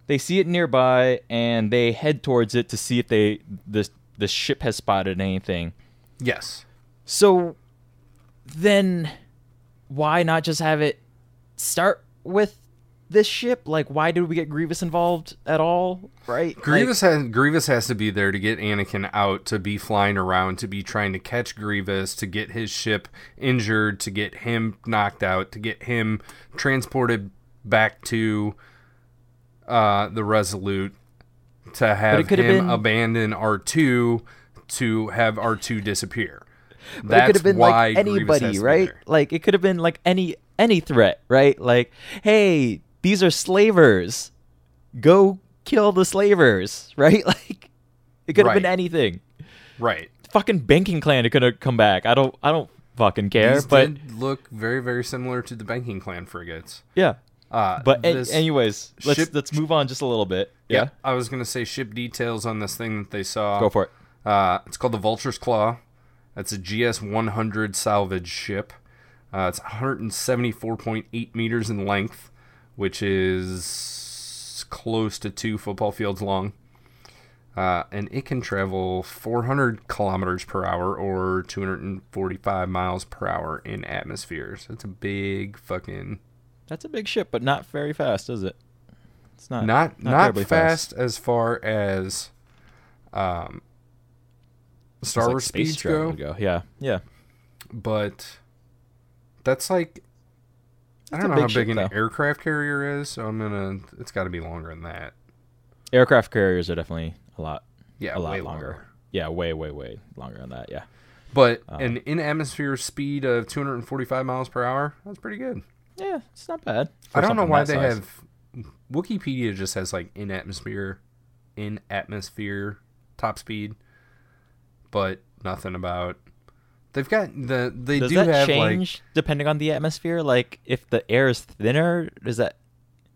they see it nearby and they head towards it to see if the ship has spotted anything. Yes. So then why not just have it start with this ship? Like, why did we get Grievous involved at all? Right? Grievous has to be there to get Anakin out, to be flying around, to be trying to catch Grievous, to get his ship injured, to get him knocked out, to get him transported back to the Resolute, to have him abandon R2, to have R2 disappear. But it could have been like anybody, right? Like, it could have been like any threat, right? Like, hey, these are slavers. Go kill the slavers, right? Like, it could have been anything. Right. Fucking banking clan, it could have come back. I don't fucking care. These but did look very, very similar to the banking clan frigates. Yeah. But anyways, let's move on just a little bit. Yeah. I was gonna say ship details on this thing that they saw. Go for it. It's called the Vulture's Claw. That's a GS-100 salvage ship. It's 174.8 meters in length, which is close to 2 football fields long. And it can travel 400 kilometers per hour or 245 miles per hour in atmospheres. That's a big fucking... That's a big ship, but not very fast, is it? It's not terribly fast as far as Star Wars speeds go. Yeah. But that's like... I don't know how big an aircraft carrier is, so it's got to be longer than that. Aircraft carriers are definitely a lot way longer. Yeah, way longer than that, yeah. But an in-atmosphere speed of 245 miles per hour, that's pretty good. Yeah, it's not bad. I don't know why they have... Wikipedia just has like in-atmosphere top speed, but nothing about... They've got Does that change depending on the atmosphere? Like if the air is thinner, is that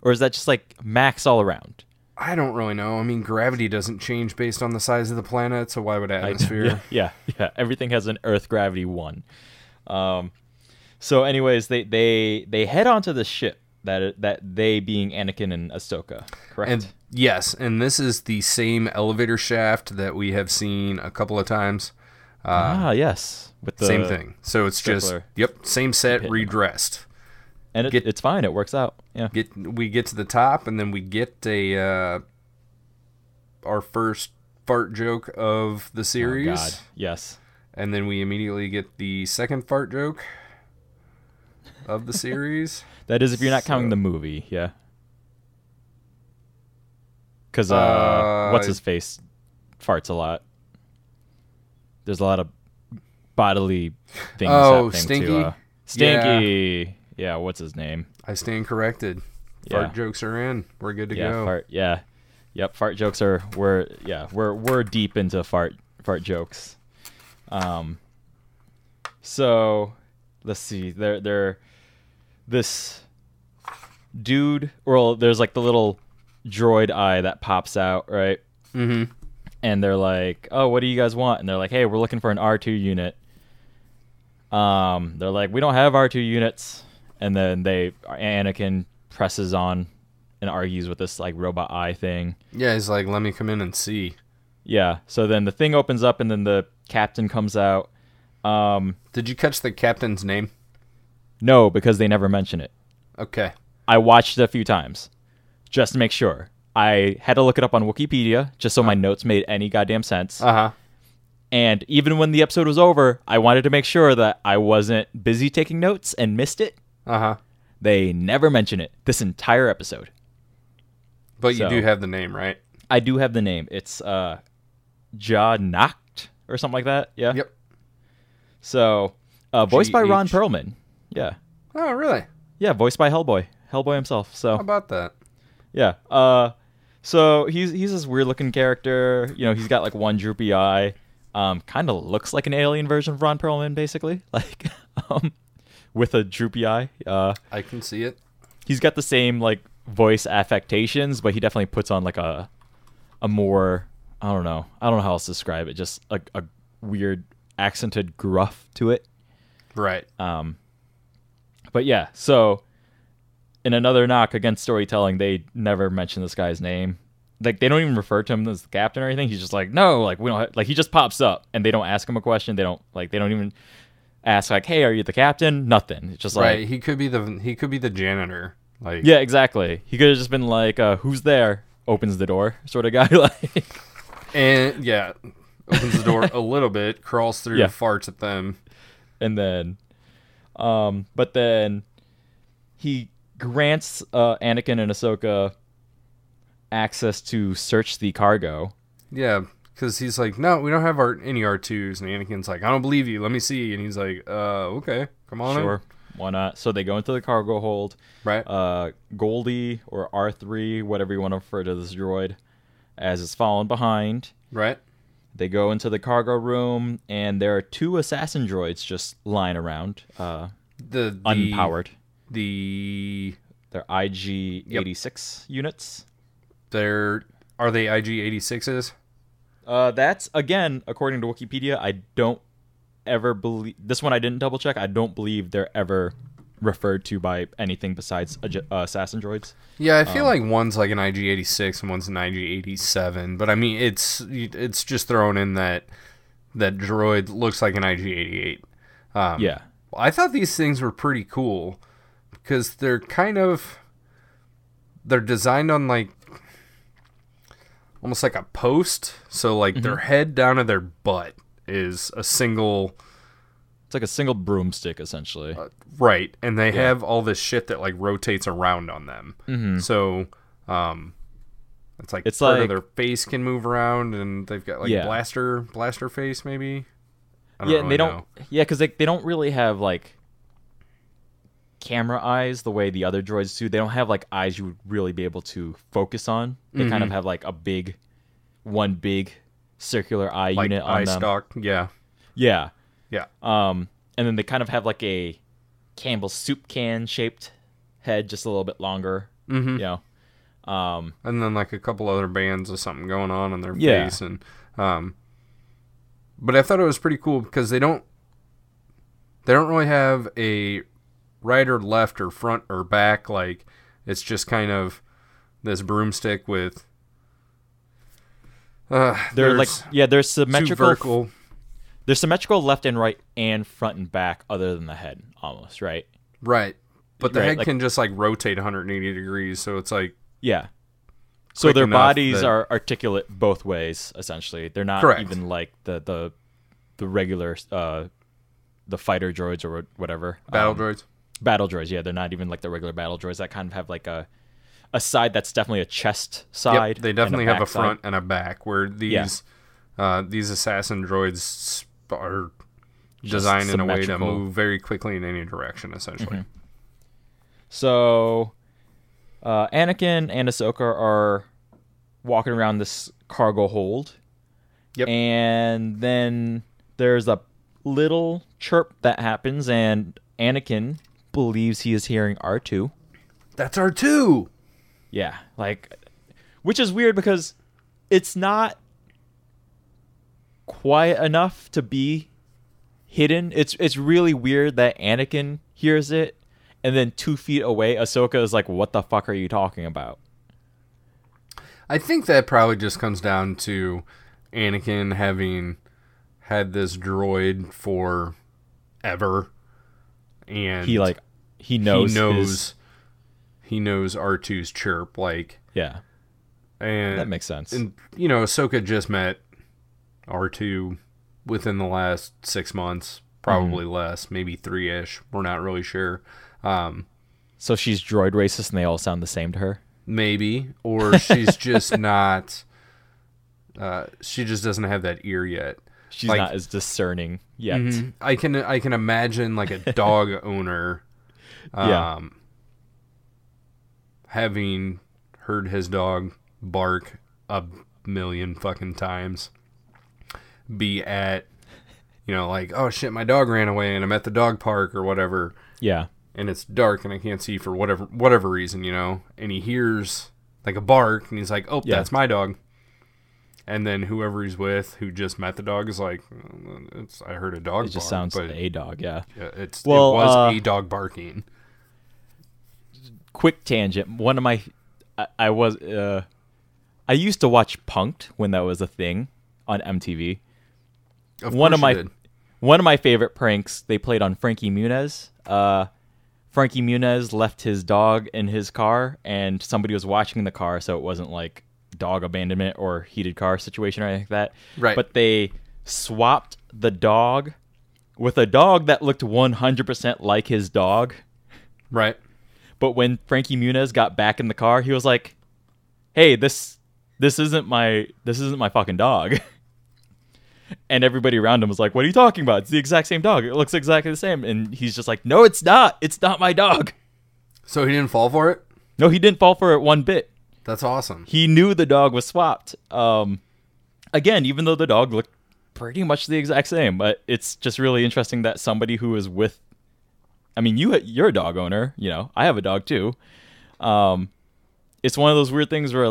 just like max all around? I don't really know. I mean, gravity doesn't change based on the size of the planet, so why would atmosphere? Yeah. Everything has an Earth gravity 1. So, anyways, they head onto the ship that they being Anakin and Ahsoka, correct? And yes, and this is the same elevator shaft that we have seen a couple of times. Yes. With the same thing. So it's circular. Same set, redressed. And it's fine. It works out. Yeah. We get to the top, and then we get our first fart joke of the series. Oh, God. Yes. And then we immediately get the second fart joke of the series. That is if you're not counting the movie, yeah. Because what's his face farts a lot. There's a lot of bodily things happening Stinky? Stinky. Yeah, what's his name? I stand corrected. Fart jokes are in. We're good to go. Yep, fart jokes are we're deep into fart jokes. So let's see. They're this dude, well, there's like the little droid eye that pops out, right? Mm-hmm. And they're like, "Oh, what do you guys want?" And they're like, "Hey, we're looking for an R2 unit." They're like, "We don't have R2 units." And then Anakin presses on and argues with this like robot eye thing. Yeah, he's like, "Let me come in and see." Yeah. So then the thing opens up, and then the captain comes out. Did you catch the captain's name? No, because they never mention it. Okay. I watched it a few times just to make sure. I had to look it up on Wikipedia just so my notes made any goddamn sense. Uh-huh. And even when the episode was over, I wanted to make sure that I wasn't busy taking notes and missed it. Uh-huh. They never mention it this entire episode. But you do have the name, right? I do have the name. It's Ja Nacht or something like that. Yeah. Yep. So, voiced by Ron Perlman. Yeah. Oh, really? Yeah, voiced by Hellboy himself. So how about that? Yeah. So he's this weird looking character. You know, he's got like one droopy eye. Kind of looks like an alien version of Ron Perlman, basically. Like, with a droopy eye. I can see it. He's got the same like voice affectations, but he definitely puts on like a more, I don't know how else to describe it. Just like a weird accented gruff to it. Right. But yeah, so in another knock against storytelling, they never mention this guy's name. Like, they don't even refer to him as the captain or anything. He's just like, no, like, we don't like, he just pops up and they don't ask him a question. They don't even ask like, hey, are you the captain? Nothing. It's just like, right. He could be the janitor. Like, yeah, exactly. He could have just been like, who's there? Opens the door sort of guy. Like, and yeah, opens the door a little bit, crawls through, farts at them. And then, but then he grants Anakin and Ahsoka access to search the cargo. Yeah, because he's like, no, we don't have any R2s. And Anakin's like, I don't believe you. Let me see. And he's like, okay, come on in. Why not? So they go into the cargo hold. Right. Goldie or R3, whatever you want to refer to this droid, as is fallen behind. Right. They go into the cargo room, and there are 2 assassin droids just lying around, unpowered. They're IG-86 units. Are they IG-86s? That's, again, according to Wikipedia, I don't ever believe... This one I didn't double check. I don't believe they're ever referred to by anything besides assassin droids. Yeah, I feel like one's like an IG-86 and one's an IG-87, but I mean, it's just thrown in that droid looks like an IG-88. Yeah. I thought these things were pretty cool because they're designed on like almost like a post, so like their head down to their butt is a single... It's like a single broomstick, essentially. Right, and they have all this shit that like rotates around on them. Mm-hmm. So, it's part of their face can move around, and they've got like blaster face, maybe. I don't really know. Yeah, because they don't really have like camera eyes the way the other droids do. They don't have like eyes you would really be able to focus on. They kind of have like one big circular eye unit on eye them. stalk. Yeah. Yeah. Yeah. And then they kind of have like a Campbell's soup can shaped head, just a little bit longer. Mm-hmm. You know. And then like a couple other bands of something going on their face, and but I thought it was pretty cool because they don't really have a right or left or front or back. Like it's just kind of this broomstick with. They're symmetrical. Vertical. They're symmetrical left and right and front and back, other than the head, almost, right? Right. But the head can just like rotate 180 degrees, so it's like... Yeah. So their bodies are articulate both ways, essentially. They're not even like the regular, the fighter droids or whatever. Battle droids? Battle droids, yeah. They're not even like the regular battle droids that kind of have like a side that's definitely a chest side. Yep, they definitely have a front and a back, where these assassin droids are designed in a way to move very quickly in any direction, essentially. Mm-hmm. So, Anakin and Ahsoka are walking around this cargo hold. Yep. And then there's a little chirp that happens, and Anakin believes he is hearing R2. That's R2! Yeah, which is weird because it's not quiet enough to be hidden. It's really weird that Anakin hears it, and then 2 feet away, Ahsoka is like, "What the fuck are you talking about?" I think that probably just comes down to Anakin having had this droid for ever, and he knows R2's chirp, yeah, and that makes sense. And Ahsoka just met R2 within the last 6 months, probably less, maybe 3-ish. We're not really sure. So she's droid racist and they all sound the same to her? Maybe. Or she's just not... she just doesn't have that ear yet. She's not as discerning yet. Mm-hmm. I can imagine like a dog owner having heard his dog bark a million fucking times, be at, like, oh shit, my dog ran away and I'm at the dog park or whatever. Yeah. And it's dark and I can't see for whatever reason, and he hears like a bark and he's like, oh, that's my dog. And then whoever he's with, who just met the dog, is like, I heard a dog bark. It just sounds like a dog, yeah. It was a dog barking. Quick tangent. One of my... I used to watch Punk'd when that was a thing on MTV. One of my favorite pranks they played on Frankie Muniz. Frankie Muniz left his dog in his car, and somebody was watching the car, so it wasn't like dog abandonment or heated car situation or anything like that. Right. But they swapped the dog with a dog that looked 100% like his dog. Right. But when Frankie Muniz got back in the car, he was like, "Hey, this isn't my fucking dog." And everybody around him was like, "What are you talking about? It's the exact same dog. It looks exactly the same." And he's just like, "No, it's not. It's not my dog." So he didn't fall for it? No, he didn't fall for it one bit. That's awesome. He knew the dog was swapped. Again, even though the dog looked pretty much the exact same, but it's just really interesting that somebody who is with, I mean, you're a dog owner, I have a dog too. It's one of those weird things where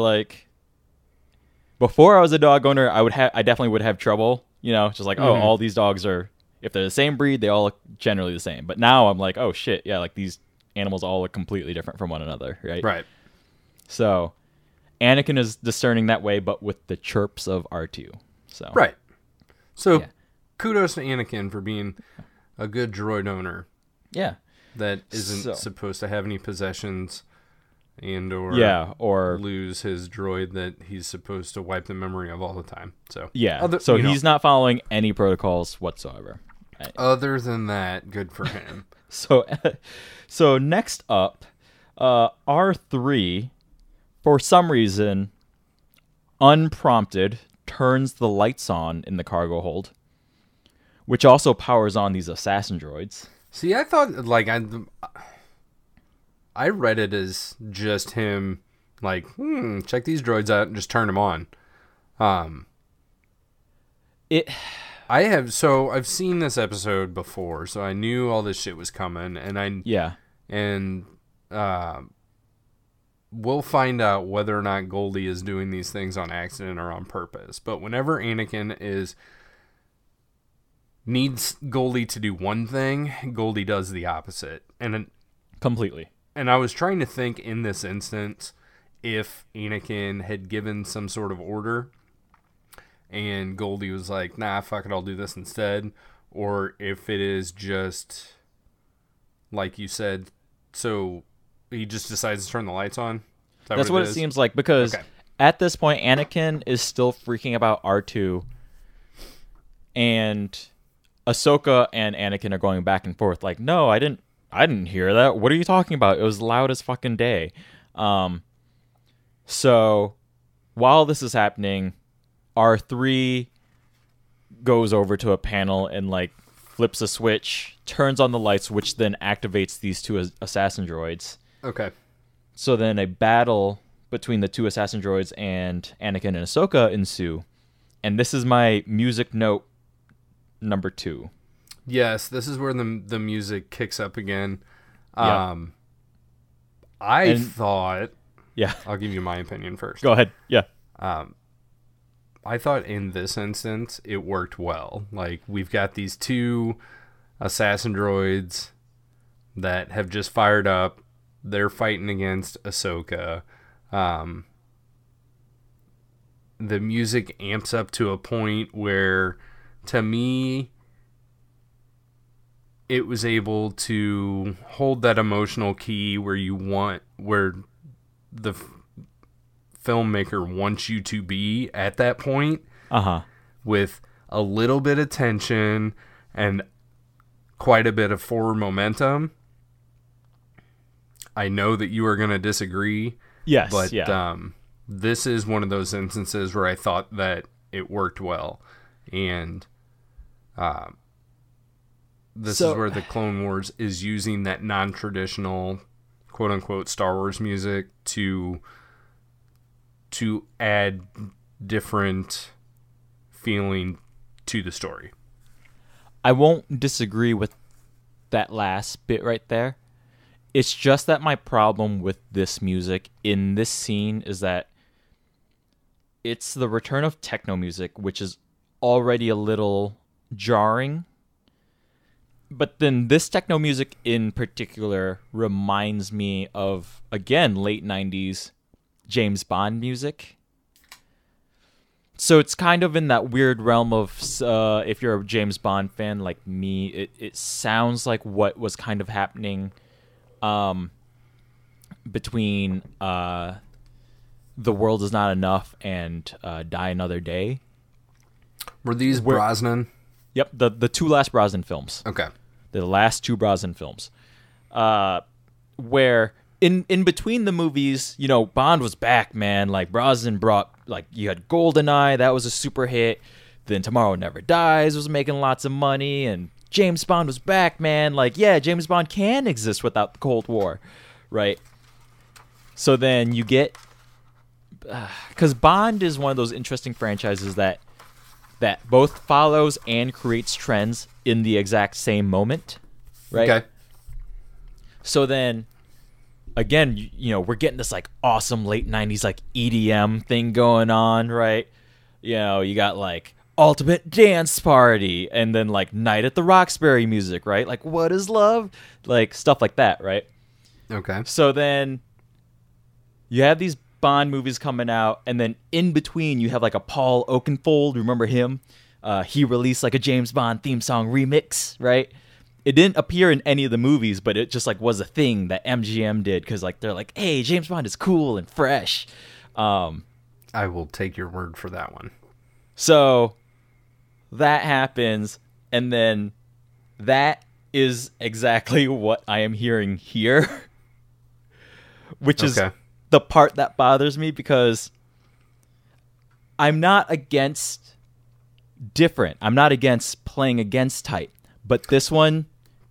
before I was a dog owner, I definitely would have trouble, just like, oh, all these dogs are, if they're the same breed, they all look generally the same. But now I'm like, oh shit, yeah, like these animals all look completely different from one another, right? Right. So Anakin is discerning that way, but with the chirps of R2. So Right. So kudos to Anakin for being a good droid owner. Yeah. That isn't supposed to have any possessions or lose his droid that he's supposed to wipe the memory of all the time. So he's not following any protocols whatsoever. Other than that, good for him. So next up, R3, for some reason, unprompted, turns the lights on in the cargo hold, which also powers on these assassin droids. See, I thought, like, I read it as just him, like, check these droids out and just turn them on. I've seen this episode before, so I knew all this shit was coming, and we'll find out whether or not Goldie is doing these things on accident or on purpose. But whenever Anakin needs Goldie to do one thing, Goldie does the opposite. Completely. And I was trying to think in this instance if Anakin had given some sort of order and Goldie was like, nah, fuck it, I'll do this instead. Or if it is just, like you said, so he just decides to turn the lights on. That's what it seems like, because at this point, Anakin is still freaking about R2, and Ahsoka and Anakin are going back and forth. Like, no, I didn't hear that. What are you talking about? It was loud as fucking day. So while this is happening, R3 goes over to a panel and like flips a switch, turns on the lights, which then activates these two assassin droids. Okay. So then a battle between the two assassin droids and Anakin and Ahsoka ensue. And this is my music note number 2. Yes, this is where the music kicks up again. Yep. I thought... Yeah. I'll give you my opinion first. Go ahead. Yeah. I thought in this instance it worked well. Like, we've got these two assassin droids that have just fired up. They're fighting against Ahsoka. The music amps up to a point where, to me, it was able to hold that emotional key where the filmmaker wants you to be at that point, with a little bit of tension and quite a bit of forward momentum. I know that you are going to disagree. Yes, but this is one of those instances where I thought that it worked well, and this is where the Clone Wars is using that non-traditional, quote-unquote, Star Wars music to add different feeling to the story. I won't disagree with that last bit right there. It's just that my problem with this music in this scene is that it's the return of techno music, which is already a little jarring. But then this techno music in particular reminds me of, again, late 90s James Bond music. So it's kind of in that weird realm of, if you're a James Bond fan like me, it sounds like what was kind of happening between The World Is Not Enough and Die Another Day. Were these Brosnan? Yep, the two last Brosnan films. Okay. The last two Brosnan films. Where in between the movies, Bond was back, man. Like, Brosnan brought, like, you had GoldenEye, that was a super hit. Then Tomorrow Never Dies was making lots of money, and James Bond was back, man. Like, yeah, James Bond can exist without the Cold War, right? So then you get... Because Bond is one of those interesting franchises that both follows and creates trends in the exact same moment, right? Okay. So then again, we're getting this like awesome late 90s like EDM thing going on, right? You got like Ultimate Dance Party and then like Night at the Roxbury music, right? Like What Is Love? Like stuff like that, right? Okay. So then you have these Bond movies coming out, and then in between you have like a Paul Oakenfold, remember him? He released like a James Bond theme song remix, right? It didn't appear in any of the movies, but it just like was a thing that MGM did because like they're like, hey, James Bond is cool and fresh. I will take your word for that one. So that happens, and then that is exactly what I am hearing here, which is the part that bothers me because I'm not against different. I'm not against playing against type, but this one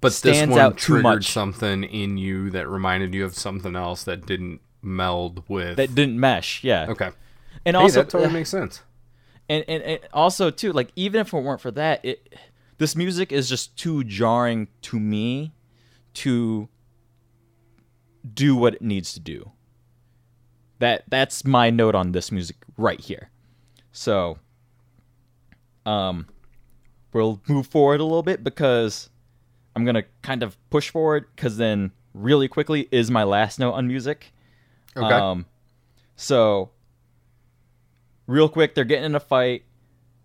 stands out too much. Triggered something in you that reminded you of something else that didn't meld with. That didn't mesh, yeah. Okay. And also, that totally makes sense. And also too, like even if it weren't for that, this music is just too jarring to me to do what it needs to do. That's my note on this music right here. So, we'll move forward a little bit because I'm gonna kind of push forward because then really quickly is my last note on music. Okay. So real quick, they're getting in a fight.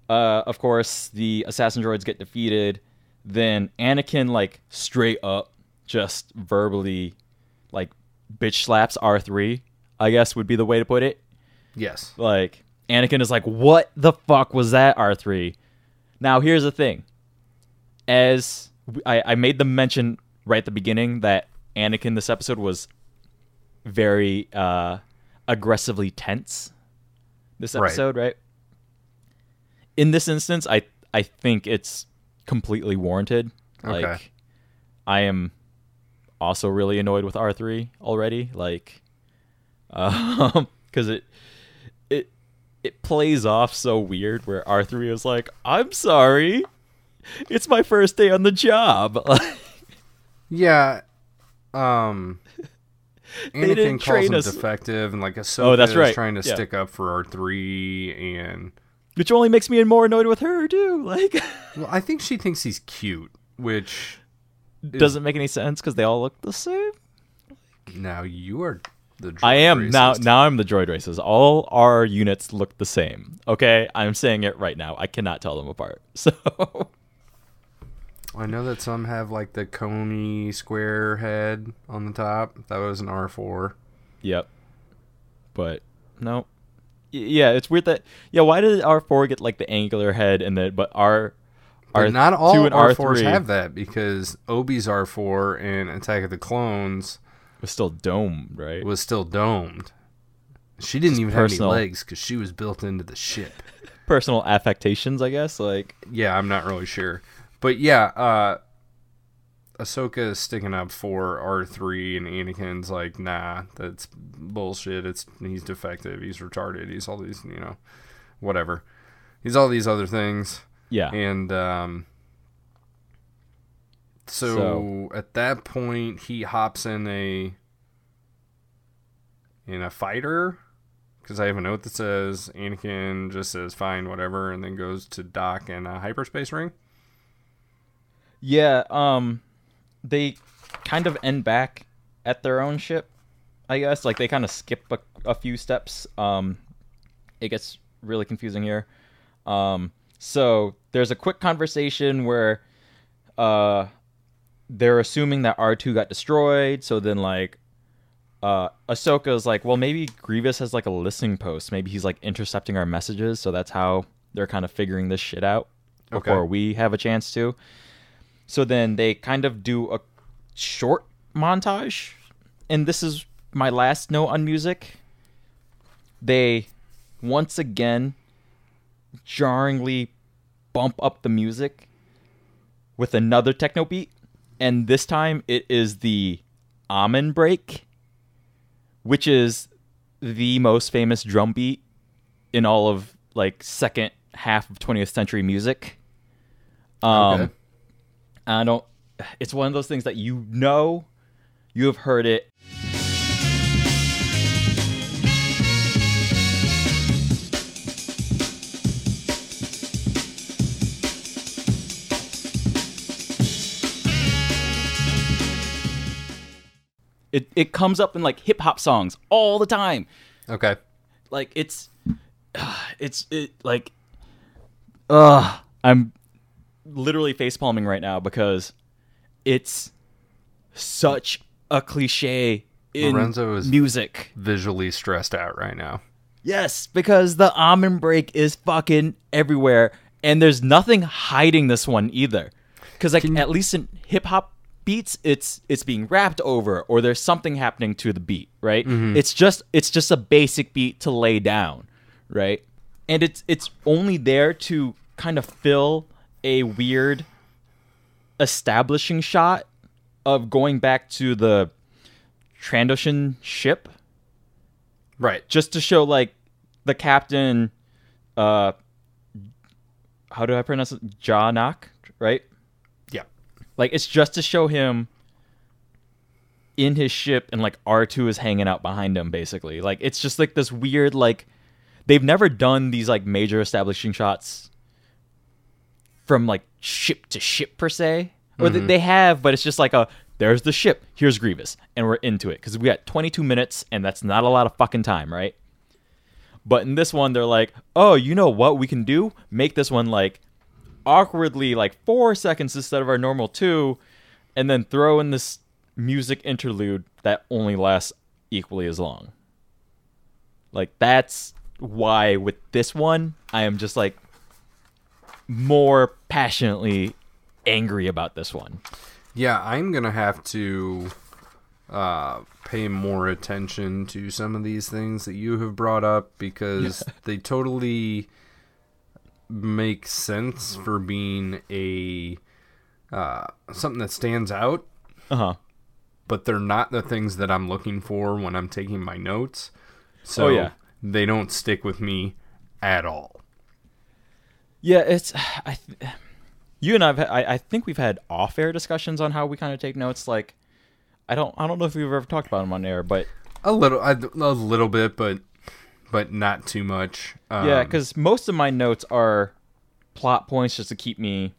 Of course, the assassin droids get defeated. Then Anakin, like, straight up, just verbally, like, bitch slaps R3, I guess would be the way to put it. Yes. Like, Anakin is like, what the fuck was that, R3? Now, here's the thing. As I made the mention right at the beginning that Anakin this episode was very aggressively tense this episode, right? In this instance, I think it's completely warranted. Okay. Like, I am also really annoyed with R3 already. Like, because it plays off so weird where R3 is like, I'm sorry, it's my first day on the job. Yeah. Anakin calls him defective, and like Ahsoka is trying to stick up for R3, and which only makes me more annoyed with her too. Like, well, I think she thinks he's cute, which doesn't make any sense because they all look the same. Now you are the droid I am racist. now I'm the droid racist. All our units look the same. Okay, I'm saying it right now. I cannot tell them apart. So I know that some have like the coney square head on the top. That was an R4. Yep. But no. Yeah, it's weird that why did R4 get like the angular head and then but not all R2 and R4s R3 have that because Obi's R4 in Attack of the Clones was still domed, right? Was still domed. She didn't even have any legs because she was built into the ship. Personal affectations, I guess. Like, yeah, I'm not really sure. But yeah, Ahsoka is sticking up for R3, and Anakin's like, nah, that's bullshit. He's defective. He's retarded. He's all these, whatever. He's all these other things. Yeah. And so at that point, he hops in a fighter. Because I have a note that says Anakin just says fine, whatever, and then goes to dock in a hyperspace ring. Yeah, they kind of end back at their own ship, I guess. Like, they kind of skip a few steps. It gets really confusing here. So there's a quick conversation where they're assuming that R2 got destroyed. So then, like, Ahsoka's like, well, maybe Grievous has, like, a listening post. Maybe he's, like, intercepting our messages. So that's how they're kind of figuring this shit out before we have a chance to. So then they kind of do a short montage, and this is my last note on music. They, once again, jarringly bump up the music with another techno beat, and this time it is the Amen break, which is the most famous drum beat in all of, like, second half of 20th century music. It's one of those things that you have heard it It comes up in like hip hop songs all the time. Okay. Like I'm literally facepalming right now because it's such a cliche in Lorenzo is music. visually stressed out right now. Yes, because the almond break is fucking everywhere, and there's nothing hiding this one either. Because like at least in hip hop beats, it's being rapped over, or there's something happening to the beat, right? Mm-hmm. It's just a basic beat to lay down, right? And it's only there to kind of fill a weird establishing shot of going back to the Trandoshan ship, Right. just to show like the captain, how do I pronounce it? Janak, right? Yeah. Like it's just to show him in his ship, and like R2 is hanging out behind him, basically. Like it's just like this weird, like they've never done these like major establishing shots from like ship to ship per se, or they have, but it's just like there's the ship, here's Grievous, and we're into it because we got 22 minutes, and that's not a lot of fucking time, right? But in this one, they're like, oh, you know what we can do? Make this one like awkwardly like 4 seconds instead of our normal 2, and then throw in this music interlude that only lasts equally as long. Like that's why with this one, I am just like more passionately angry about this one. Yeah, I'm going to have to pay more attention to some of these things that you have brought up because they totally make sense for being a something that stands out. Uh-huh. But they're not the things that I'm looking for when I'm taking my notes. So they don't stick with me at all. Yeah, it's you and I think we've had off-air discussions on how we kind of take notes. Like, I don't know if we've ever talked about them on air, but a little bit, but not too much. Yeah, because most of my notes are plot points just to keep me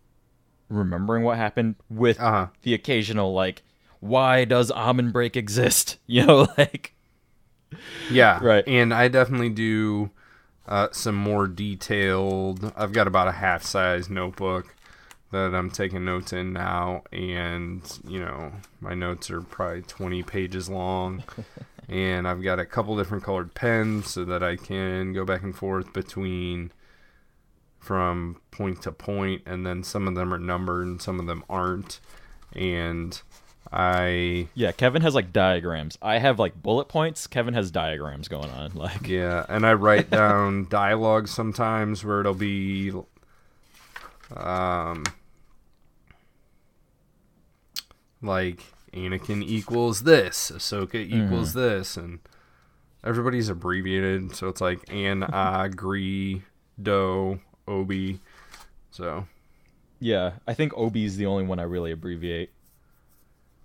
remembering what happened, with the occasional like, why does Almond Break exist? You know, like. Yeah, right. And I definitely do some more detailed. I've got about a half-size notebook that I'm taking notes in now, and my notes are probably 20 pages long, and I've got a couple different colored pens so that I can go back and forth from point to point, and then some of them are numbered and some of them aren't, and Kevin has like diagrams. I have like bullet points. Kevin has diagrams going on. Like and I write down dialogue sometimes where it'll be like Anakin equals this, Ahsoka equals this, and everybody's abbreviated, so it's like Gri, Do, Obi. So yeah, I think Obi's the only one I really abbreviate.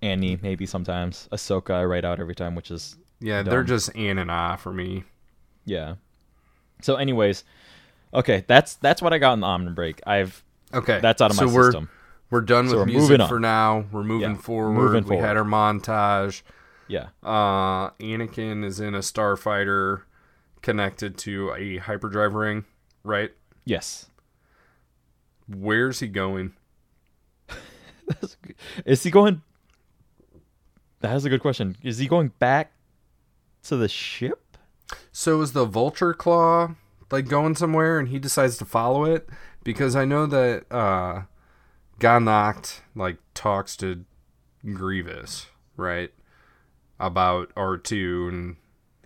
Annie, maybe sometimes. Ahsoka I write out every time, which is dumb. They're just An and Ah for me. Yeah. So anyways, okay, that's what I got in the Almond Break. That's out of my system. We're done with music for now. We're moving forward. We had our montage. Yeah. Anakin is in a starfighter connected to a hyperdrive ring, right? Yes. Where's he going? Is he going... That's a good question. Is he going back to the ship? So is the Vulture Claw like going somewhere and he decides to follow it? Because I know that Ganak like talks to Grievous, right? About R2, and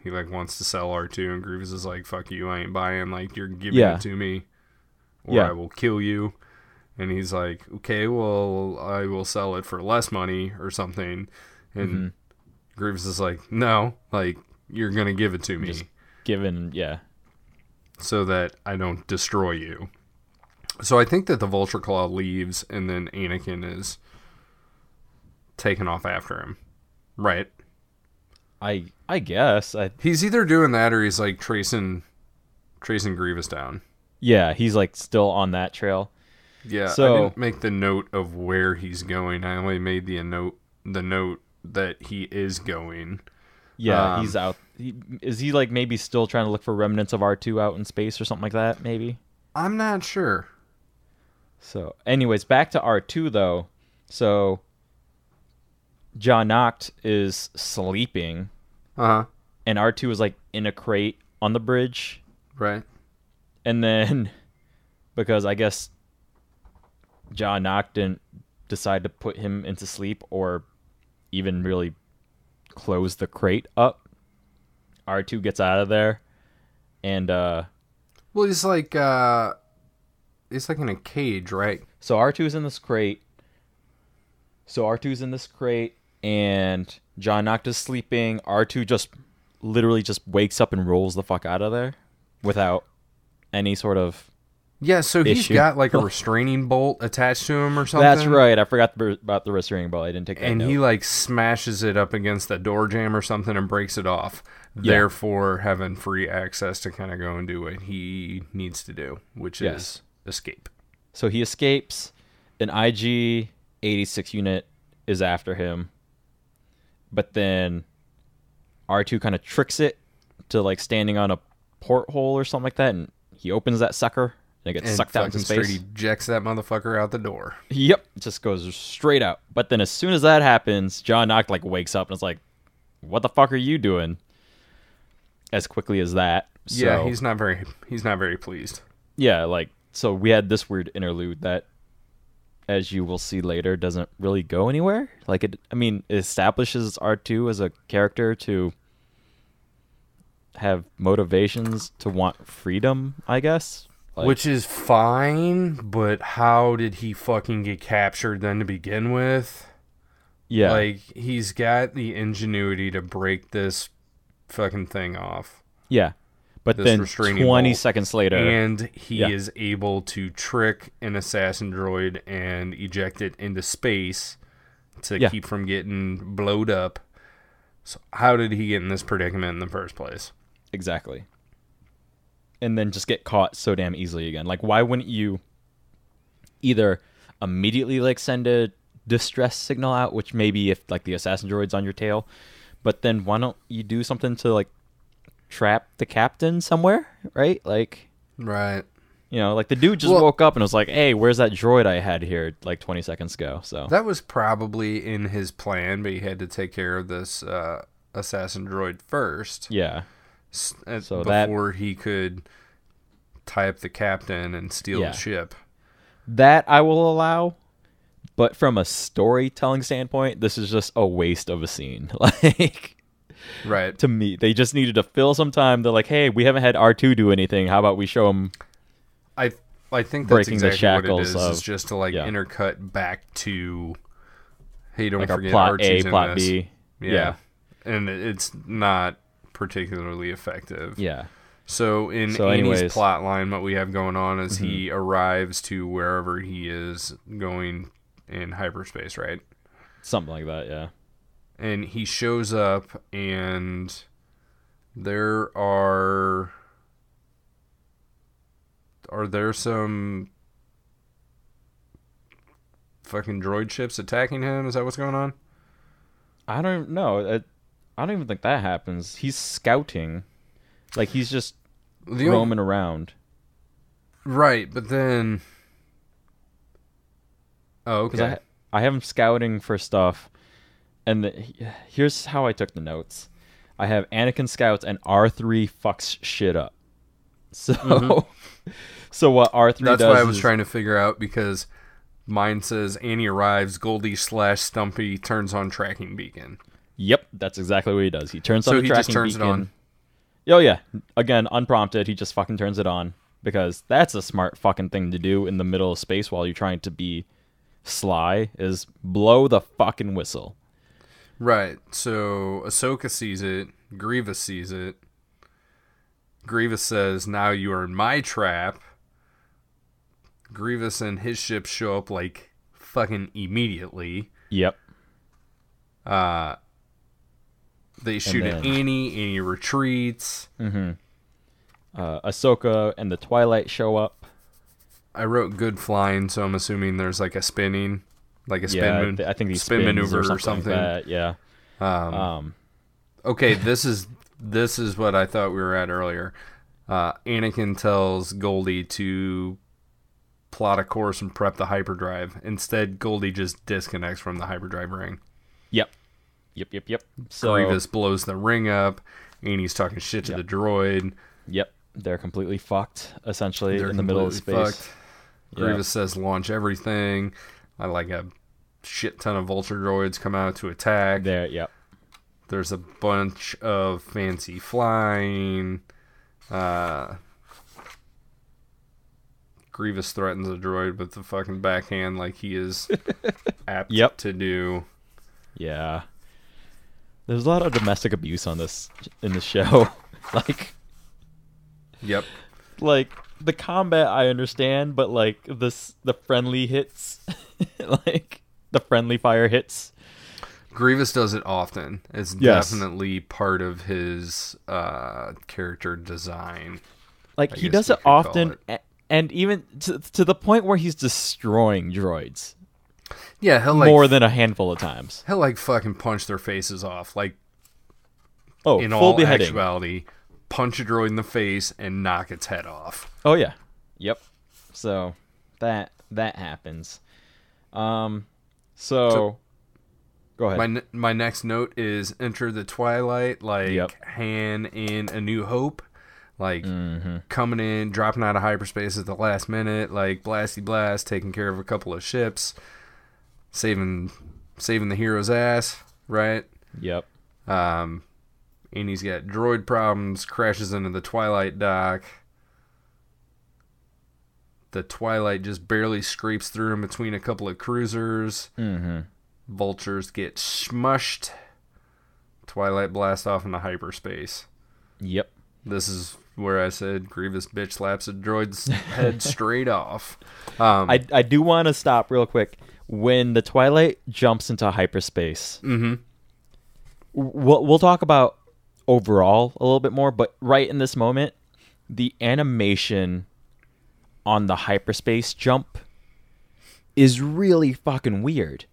he like wants to sell R2, and Grievous is like, fuck you, I ain't buying, like you're giving it to me or I will kill you. And he's like, okay, well, I will sell it for less money or something. And Grievous is like, no, like, you're going to give it to me. Just given, so that I don't destroy you. So I think that the Vulture Claw leaves, and then Anakin is taken off after him. Right? I guess. He's either doing that or he's, like, tracing Grievous down. Yeah, he's, like, still on that trail. Yeah, so, I didn't make the note of where he's going. I only made the note that he is going. Yeah, he's out. Is he like maybe still trying to look for remnants of R2 out in space or something like that? Maybe. I'm not sure. So, anyways, back to R2 though. So, John Noct is sleeping. And R2 is like in a crate on the bridge. Right. And then, because I guess John Noct didn't decide to put him into sleep or even really close the crate up, R2 gets out of there. And, well, he's like in a cage, right? So R2's in this crate. And John Noct is sleeping. R2 just literally just wakes up and rolls the fuck out of there without any sort of so he's issue. got like a restraining bolt attached to him or something. That's right. I forgot about the restraining bolt. I didn't take that and note. he like smashes it up against the door jamb or something and breaks it off, therefore having free access to kind of go and do what he needs to do, which is escape. So he escapes. An IG-86 unit is after him, but then R2 kind of tricks it to like standing on a porthole or something like that, and he opens that sucker and it gets sucked out into space. Straight ejects that motherfucker out the door. Yep, just goes straight out. But then as soon as that happens, John Noct like wakes up and is like, "What the fuck are you doing?" As quickly as that. So, yeah, he's not very pleased. Yeah, like so we had this weird interlude that, as you will see later, doesn't really go anywhere. Like it establishes R2 as a character to have motivations to want freedom, I guess. Which is fine, but how did he fucking get captured then to begin with? Yeah. Like, he's got the ingenuity to break this fucking thing off. Yeah. But then 20 seconds later... And he is able to trick an assassin droid and eject it into space to keep from getting blowed up. So how did he get in this predicament in the first place? Exactly. And then just get caught so damn easily again. Like, why wouldn't you either immediately like send a distress signal out, which maybe if like the assassin droid's on your tail, but then why don't you do something to like trap the captain somewhere, right? Like, right. You know, like the dude just woke up and was like, "Hey, where's that droid I had here like 20 seconds ago?" So that was probably in his plan, but he had to take care of this assassin droid first. Yeah. So before he could tie up the captain and steal the ship. That I will allow, but from a storytelling standpoint, this is just a waste of a scene. Like, right. To me, they just needed to fill some time. They're like, "Hey, we haven't had R2 do anything. How about we show him?" I think that's breaking exactly the shackles what it is. Of, is just to like intercut back to, hey, don't like forget plot R2's A, plot in this. B. Yeah, and it's not particularly effective. Yeah. So in Annie's plot line, what we have going on is he arrives to wherever he is going in hyperspace, right? Something like that, yeah. And he shows up, and there are there some fucking droid ships attacking him? Is that what's going on? I don't know. I don't even think that happens. He's scouting. Like, he's just roaming around. Right, but then... Oh, okay. I have him scouting for stuff, and here's how I took the notes. I have Anakin scouts, and R3 fucks shit up. So, so what R3 does That's what I was trying to figure out, because mine says, Annie arrives, Goldie/Stumpy turns on tracking beacon. Yep, that's exactly what he does. He turns on the tracking beacon. So he just turns it on? Oh, yeah. Again, unprompted, he just fucking turns it on. Because that's a smart fucking thing to do in the middle of space while you're trying to be sly, is blow the fucking whistle. Right. So Ahsoka sees it. Grievous sees it. Grievous says, now you are in my trap. Grievous and his ship show up like fucking immediately. Yep. They shoot at Annie. Annie retreats. Ahsoka and the Twilight show up. I wrote good flying, so I'm assuming there's like a spinning, like a spin I think these spin maneuver or something. Like that. Yeah. Okay, this is what I thought we were at earlier. Anakin tells Goldie to plot a course and prep the hyperdrive. Instead, Goldie just disconnects from the hyperdrive ring. Yep. So, Grievous blows the ring up, and he's talking shit to the droid. Yep. They're completely fucked, essentially, in the middle of space. Fucked. Grievous says launch everything. Like a shit ton of vulture droids come out to attack. There's a bunch of fancy flying. Grievous threatens a droid with the fucking backhand like he is apt to do. Yeah. There's a lot of domestic abuse in this show. Like the combat I understand, but like the friendly hits, like the friendly fire hits. Grievous does it often. It's definitely part of his character design. Like he does it often, and even to the point where he's destroying droids. Yeah, he'll more than a handful of times. He'll like fucking punch their faces off. Like, in full all beheading. Actuality, punch a droid in the face and knock its head off. Oh yeah, yep. So that happens. So go ahead. My next note is Enter the Twilight, like Han in A New Hope. Like, coming in, dropping out of hyperspace at the last minute, like, blasty blast, taking care of a couple of ships, saving the hero's ass, right? Yep. And he's got droid problems, crashes into the Twilight dock. The Twilight just barely scrapes through in between a couple of cruisers. Vultures get smushed. Twilight blast off into hyperspace. Yep. This is where I said Grievous bitch slaps a droid's head straight off. I do want to stop real quick. When the Twilight jumps into hyperspace, we'll talk about overall a little bit more, but right in this moment, the animation on the hyperspace jump is really fucking weird.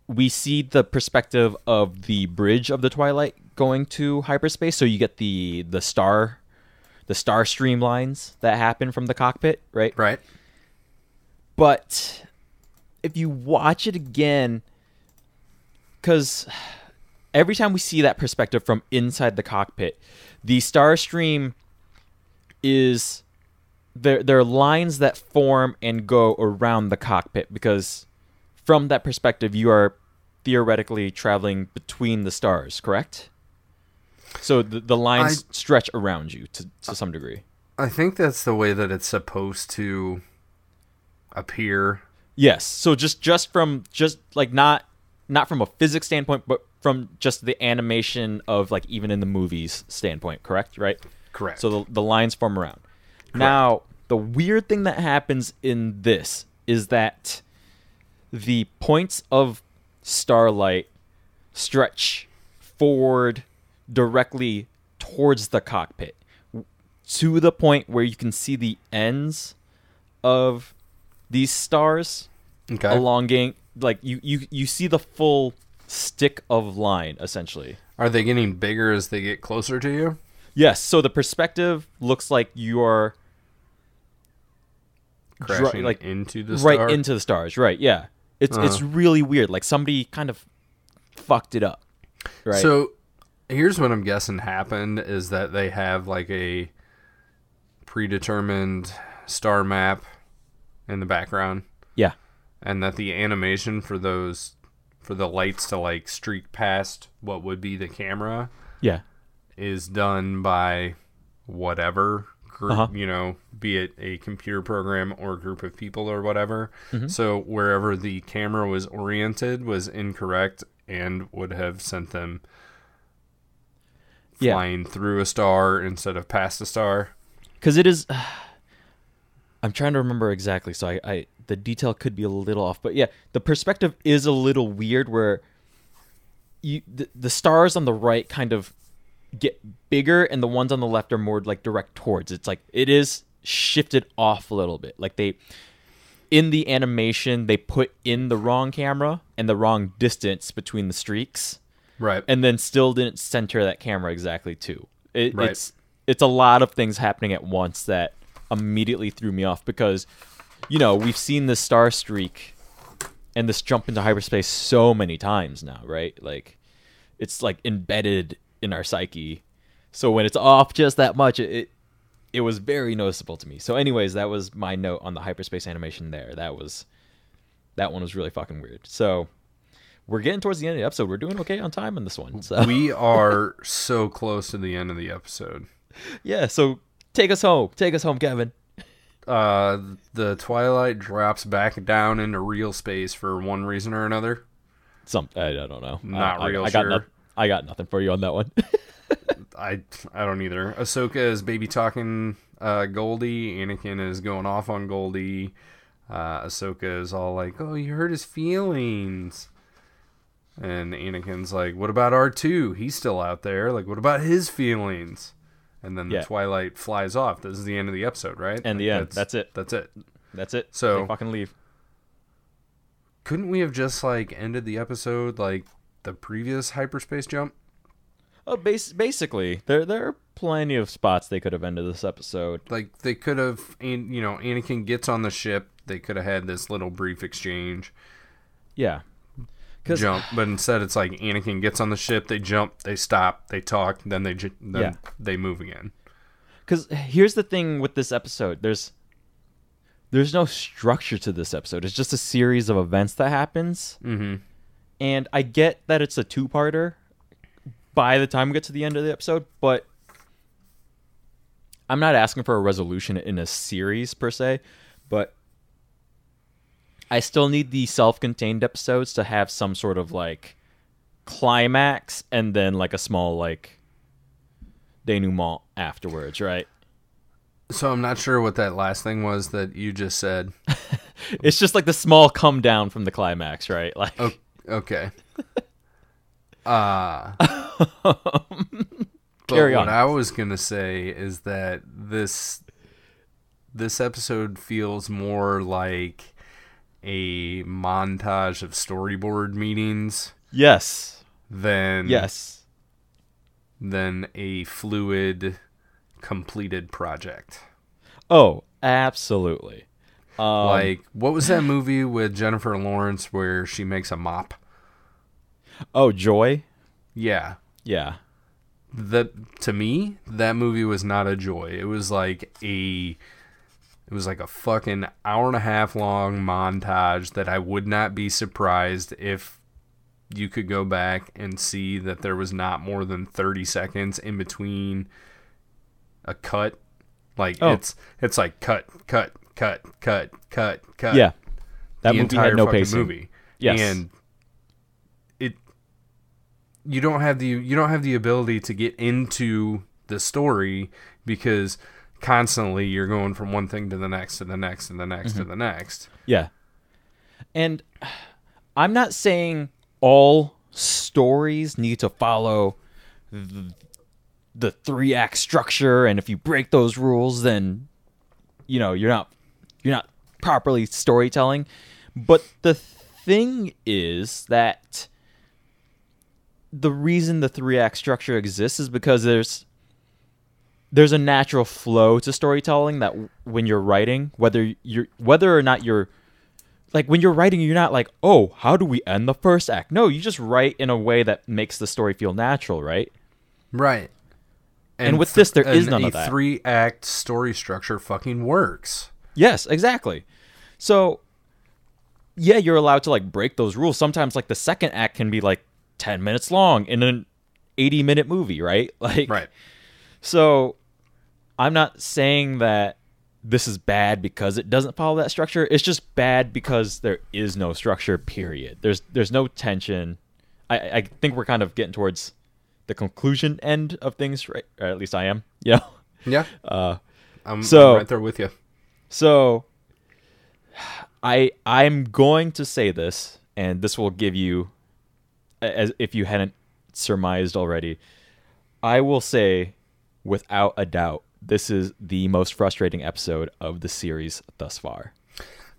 We see the perspective of the bridge of the Twilight going to hyperspace, so you get the star streamlines that happen from the cockpit, right? Right. But if you watch it again, because every time we see that perspective from inside the cockpit, the star stream is there are lines that form and go around the cockpit, because from that perspective you are theoretically traveling between the stars, correct? So the lines stretch around you to some degree. I think that's the way that it's supposed to appear. Yes. So just from not from a physics standpoint, but from just the animation of like even in the movies standpoint, correct? Right? Correct. So the lines form around. Correct. Now, the weird thing that happens in this is that the points of starlight stretch forward directly towards the cockpit to the point where you can see the ends of these stars elongating. Like you see the full stick of line, essentially. Are they getting bigger as they get closer to you? Yes. So the perspective looks like you're crashing into the star? Right into the stars. Right. Yeah. It's really weird. Like somebody kind of fucked it up. Right. So here's what I'm guessing happened is that they have like a predetermined star map in the background. Yeah. And that the animation for the lights to like streak past what would be the camera is done by whatever group, be it a computer program or a group of people or whatever. So wherever the camera was oriented was incorrect and would have sent them flying through a star instead of past a star. Because it is... I'm trying to remember exactly, so I the detail could be a little off. But yeah, the perspective is a little weird where the stars on the right kind of get bigger and the ones on the left are more like direct towards. It's like it is shifted off a little bit. Like in the animation they put in the wrong camera and the wrong distance between the streaks. Right. And then still didn't center that camera exactly too. Right. It's a lot of things happening at once that immediately threw me off because, we've seen this star streak and this jump into hyperspace so many times now, right? Like, it's like embedded in our psyche. So when it's off just that much, it was very noticeable to me. So anyways, that was my note on the hyperspace animation there. That one was really fucking weird. So we're getting towards the end of the episode. We're doing okay on time on this one. So. We are so close to the end of the episode. Yeah, so take us home. Take us home, Kevin. The Twilight drops back down into real space for one reason or another. I don't know. I got nothing for you on that one. I don't either. Ahsoka is baby talking Goldie. Anakin is going off on Goldie. Ahsoka is all like, "Oh, you hurt his feelings." And Anakin's like, "What about R2? He's still out there. Like, what about his feelings?" And then the Twilight flies off. This is the end of the episode, right? And the end. That's it. That's it. That's it. So they fucking leave. Couldn't we have just like ended the episode like the previous hyperspace jump? Oh, basically, there are plenty of spots they could have ended this episode. Like they could have, Anakin gets on the ship. They could have had this little brief exchange. Yeah. Jump, but instead it's like Anakin gets on the ship, they jump, they stop, they talk, then they move again. Because here's the thing with this episode: there's no structure to this episode. It's just a series of events that happens. Mm-hmm. And I get that it's a two-parter by the time we get to the end of the episode, but I'm not asking for a resolution in a series per se, but I still need the self-contained episodes to have some sort of like climax and then like a small like denouement afterwards, right? So I'm not sure what that last thing was that you just said. It's just like the small come down from the climax, right? Like okay. Carry on. What I was gonna say is that this episode feels more like a montage of storyboard meetings. Yes. Than a fluid, completed project. Oh, absolutely. Like, what was that movie with Jennifer Lawrence where she makes a mop? Oh, Joy? Yeah. Yeah. To me, that movie was not a joy. It was like a fucking hour and a half long montage that I would not be surprised if you could go back and see that there was not more than 30 seconds in between a cut. Like it's like cut. Yeah. That movie had no pacing. Movie. Yes. And you don't have the ability to get into the story because constantly you're going from one thing to the next to the next to the next to the next. Yeah. And I'm not saying all stories need to follow the 3-act structure, and if you break those rules then you're not properly storytelling. But the thing is that the reason the 3-act structure exists is because there's a natural flow to storytelling that when you're writing, whether or not you're like, when you're writing, you're not like, oh, how do we end the first act? No, you just write in a way that makes the story feel natural, right? Right. And with this, there is none of that. A 3-act story structure fucking works. Yes, exactly. So, yeah, you're allowed to like break those rules. Sometimes like the second act can be like 10 minutes long in an 80-minute movie, right? Like, right. So I'm not saying that this is bad because it doesn't follow that structure. It's just bad because there is no structure, period. There's no tension. I think we're kind of getting towards the conclusion end of things, right? Or at least I am. Yeah. Yeah. I'm right there with you. So I'm going to say this, and this will give you, as if you hadn't surmised already, I will say, without a doubt, this is the most frustrating episode of the series thus far.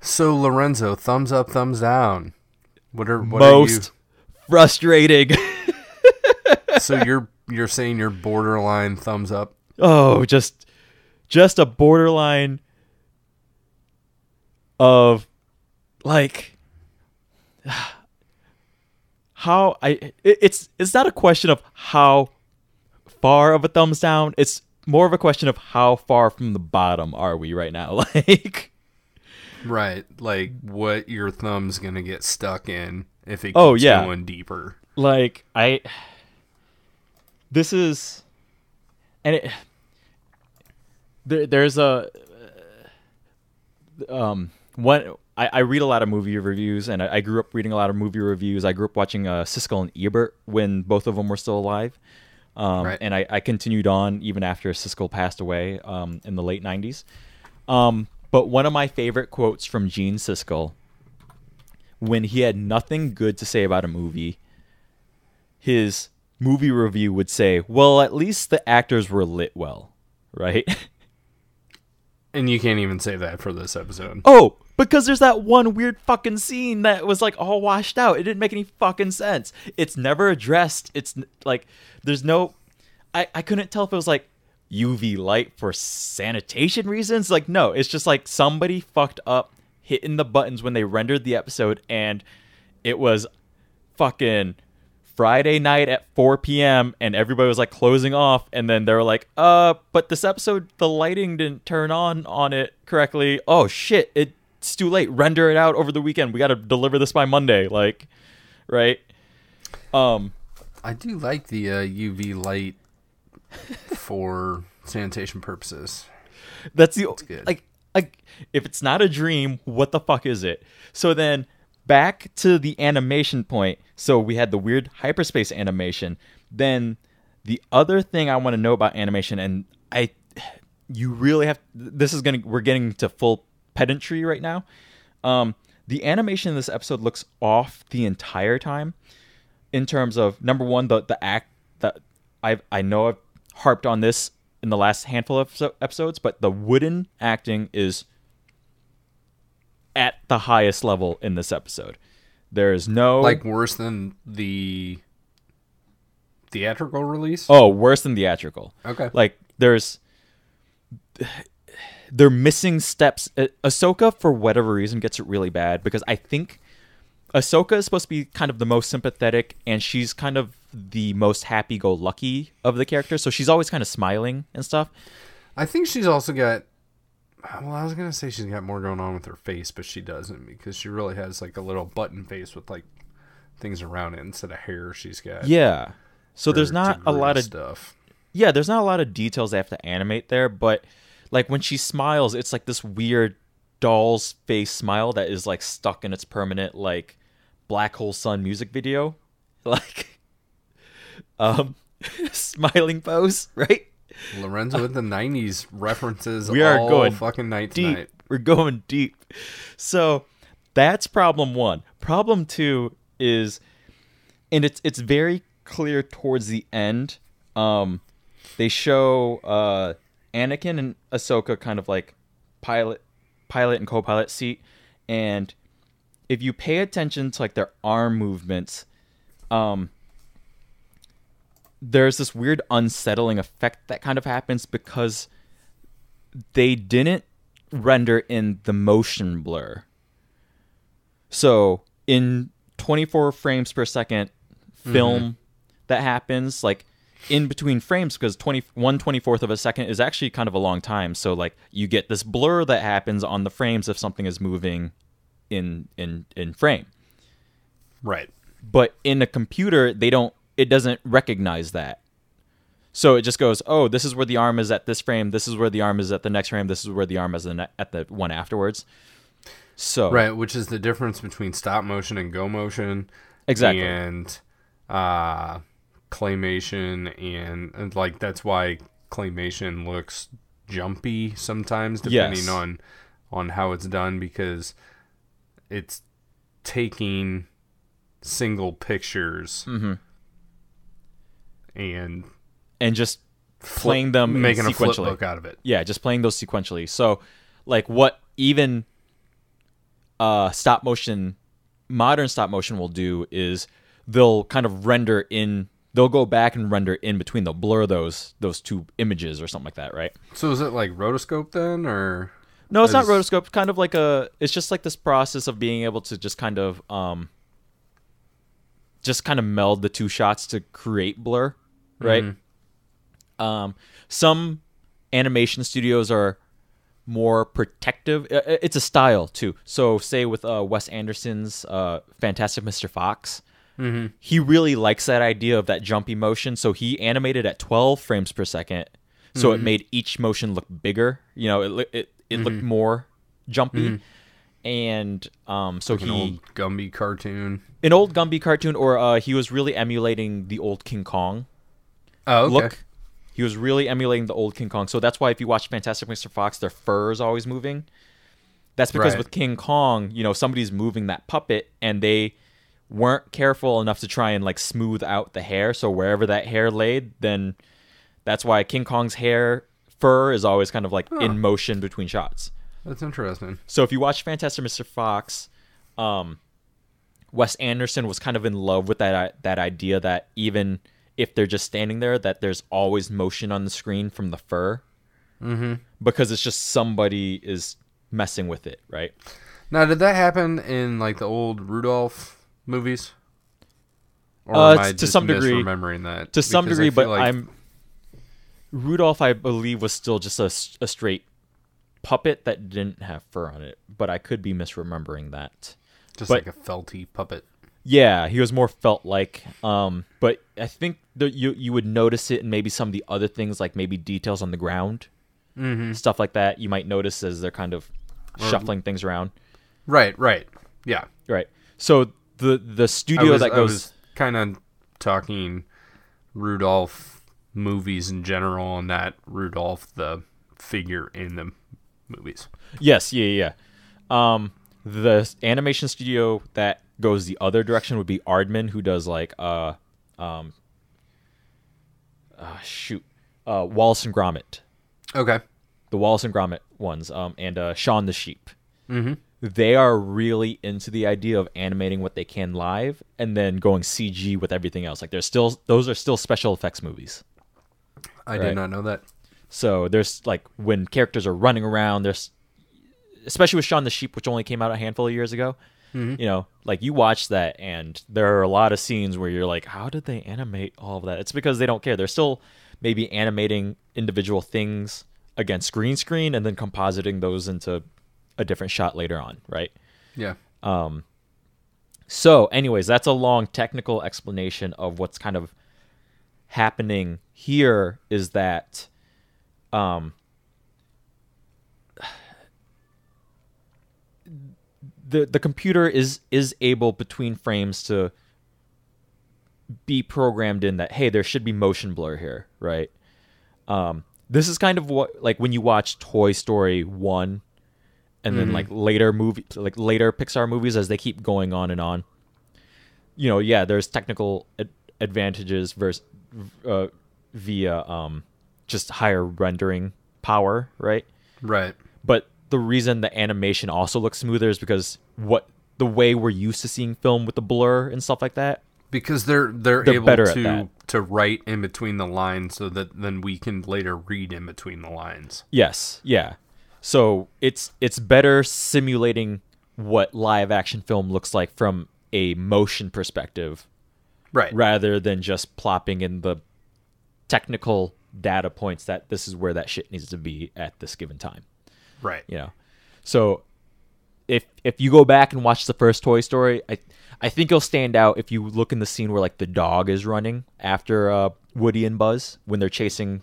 So Lorenzo, thumbs up, thumbs down. What are Most frustrating. So you're saying you're borderline thumbs up? Oh, just a borderline of like how it's not a question of how far of a thumbs down. It's more of a question of how far from the bottom are we right now. Like, right, like what your thumb's gonna get stuck in if it keeps going deeper. Like this is, and there's a one. I read a lot of movie reviews, and I grew up reading a lot of movie reviews. I grew up watching Siskel and Ebert when both of them were still alive. Right. And I continued on even after Siskel passed away in the late 90s. But one of my favorite quotes from Gene Siskel, when he had nothing good to say about a movie, his movie review would say, well, at least the actors were lit well, right? And you can't even say that for this episode. Oh, because there's that one weird fucking scene that was like all washed out. It didn't make any fucking sense. It's never addressed. It's like there's no. I couldn't tell if it was like UV light for sanitation reasons. Like no, it's just like somebody fucked up hitting the buttons when they rendered the episode, and it was fucking Friday night at 4 p.m. and everybody was like closing off, and then they were like, but this episode the lighting didn't turn on it correctly. Oh shit, it's too late. Render it out over the weekend. We got to deliver this by Monday. Like, right? I do like the UV light for sanitation purposes. That's good. Like if it's not a dream, what the fuck is it? So then back to the animation point. So we had the weird hyperspace animation. Then the other thing I want to know about animation, and you really have, we're getting to full pedantry right now. The animation in this episode looks off the entire time in terms of, number one, the act that I know I've harped on this in the last handful of episodes, but the wooden acting is at the highest level in this episode. There is no... Like worse than the theatrical release? Oh, worse than theatrical. Okay. Like, they're missing steps. Ahsoka, for whatever reason, gets it really bad because I think Ahsoka is supposed to be kind of the most sympathetic, and she's kind of the most happy-go-lucky of the characters, so she's always kind of smiling and stuff. I think she's also got... Well, I was going to say she's got more going on with her face, but she doesn't, because she really has like a little button face with like things around it instead of hair. She's got... Yeah. So there's not a lot of... stuff. Yeah, there's not a lot of details they have to animate there, but like when she smiles, it's like this weird doll's face smile that is like stuck in its permanent like Black Hole Sun music video. Like smiling pose, right? Lorenzo with the 90s references we are all going fucking night deep. tonight. We're going deep. So that's problem one. Problem two is, and it's very clear towards the end. They show Anakin and Ahsoka kind of like pilot and co-pilot seat, and if you pay attention to like their arm movements, there's this weird unsettling effect that kind of happens because they didn't render in the motion blur. So in 24 frames per second film that happens, like in between frames, because 1/24 of a second is actually kind of a long time. So like you get this blur that happens on the frames if something is moving in frame. Right. But in a computer, it doesn't recognize that. So it just goes, oh, this is where the arm is at this frame. This is where the arm is at the next frame. This is where the arm is at the one afterwards. So right, which is the difference between stop motion and go motion. Exactly. And claymation, and like that's why claymation looks jumpy sometimes, depending on how it's done, because it's taking single pictures and just playing them making sequentially. a flip book out of it. Yeah, just playing those sequentially. So like what even modern stop motion will do is they'll kind of render in. They'll go back and render in between. They'll blur those two images or something like that, right? So is it like rotoscope then, or no? It's not rotoscope. Kind of like it's just like this process of being able to just kind of meld the two shots to create blur, right? Mm-hmm. Some animation studios are more protective. It's a style too. So say with Wes Anderson's Fantastic Mr. Fox. Mm-hmm. He really likes that idea of that jumpy motion, so he animated at 12 frames per second, so it made each motion look bigger. You know, it looked more jumpy, and so like an old Gumby cartoon, or he was really emulating the old King Kong look. He was really emulating the old King Kong, so that's why if you watch Fantastic Mr. Fox, their fur is always moving. That's because with King Kong, you know, somebody's moving that puppet, and they weren't careful enough to try and like smooth out the hair, so wherever that hair laid, then that's why King Kong's fur is always kind of like in motion between shots. That's interesting. So if you watch Fantastic Mr. Fox, Wes Anderson was kind of in love with that idea that even if they're just standing there, that there's always motion on the screen from the fur, because it's just somebody is messing with it, right? Now, did that happen in like the old Rudolph movies? Or am I to some degree misremembering that? To some degree, but like Rudolph, I believe, was still just a straight puppet that didn't have fur on it, but I could be misremembering that. Like a felty puppet. Yeah, he was more felt-like. But I think that you would notice it in maybe some of the other things, like maybe details on the ground, stuff like that. You might notice as they're kind of shuffling things around. Right. Yeah. Right. So the studio I was kind of talking Rudolph movies in general, and that Rudolph the figure in the movies. Yes, yeah. The animation studio that goes the other direction would be Aardman, who does like Wallace and Gromit. Okay. The Wallace and Gromit ones, and Shaun the Sheep. Mm-hmm. They are really into the idea of animating what they can live and then going CG with everything else. Like those are still special effects movies. I did not know that. So there's like when characters are running around, there's especially with Shaun the Sheep, which only came out a handful of years ago. You know, like you watch that and there are a lot of scenes where you're like, how did they animate all of that? It's because they don't care. They're still maybe animating individual things against green screen and then compositing those into a different shot later on, right? Yeah. So anyways, that's a long technical explanation of what's kind of happening here is that the computer is able between frames to be programmed in that, hey, there should be motion blur here, right? This is kind of what, like when you watch Toy Story 1 and then like later Pixar movies as they keep going on and on. You know, yeah, there's technical advantages via just higher rendering power, right? Right. But the reason the animation also looks smoother is because the way we're used to seeing film with the blur and stuff like that. Because they're able to write in between the lines so that then we can later read in between the lines. Yes, yeah. So it's better simulating what live action film looks like from a motion perspective, right? Rather than just plopping in the technical data points that this is where that shit needs to be at this given time. Right. You know. So if you go back and watch the first Toy Story, I think it'll stand out if you look in the scene where like the dog is running after Woody and Buzz when they're chasing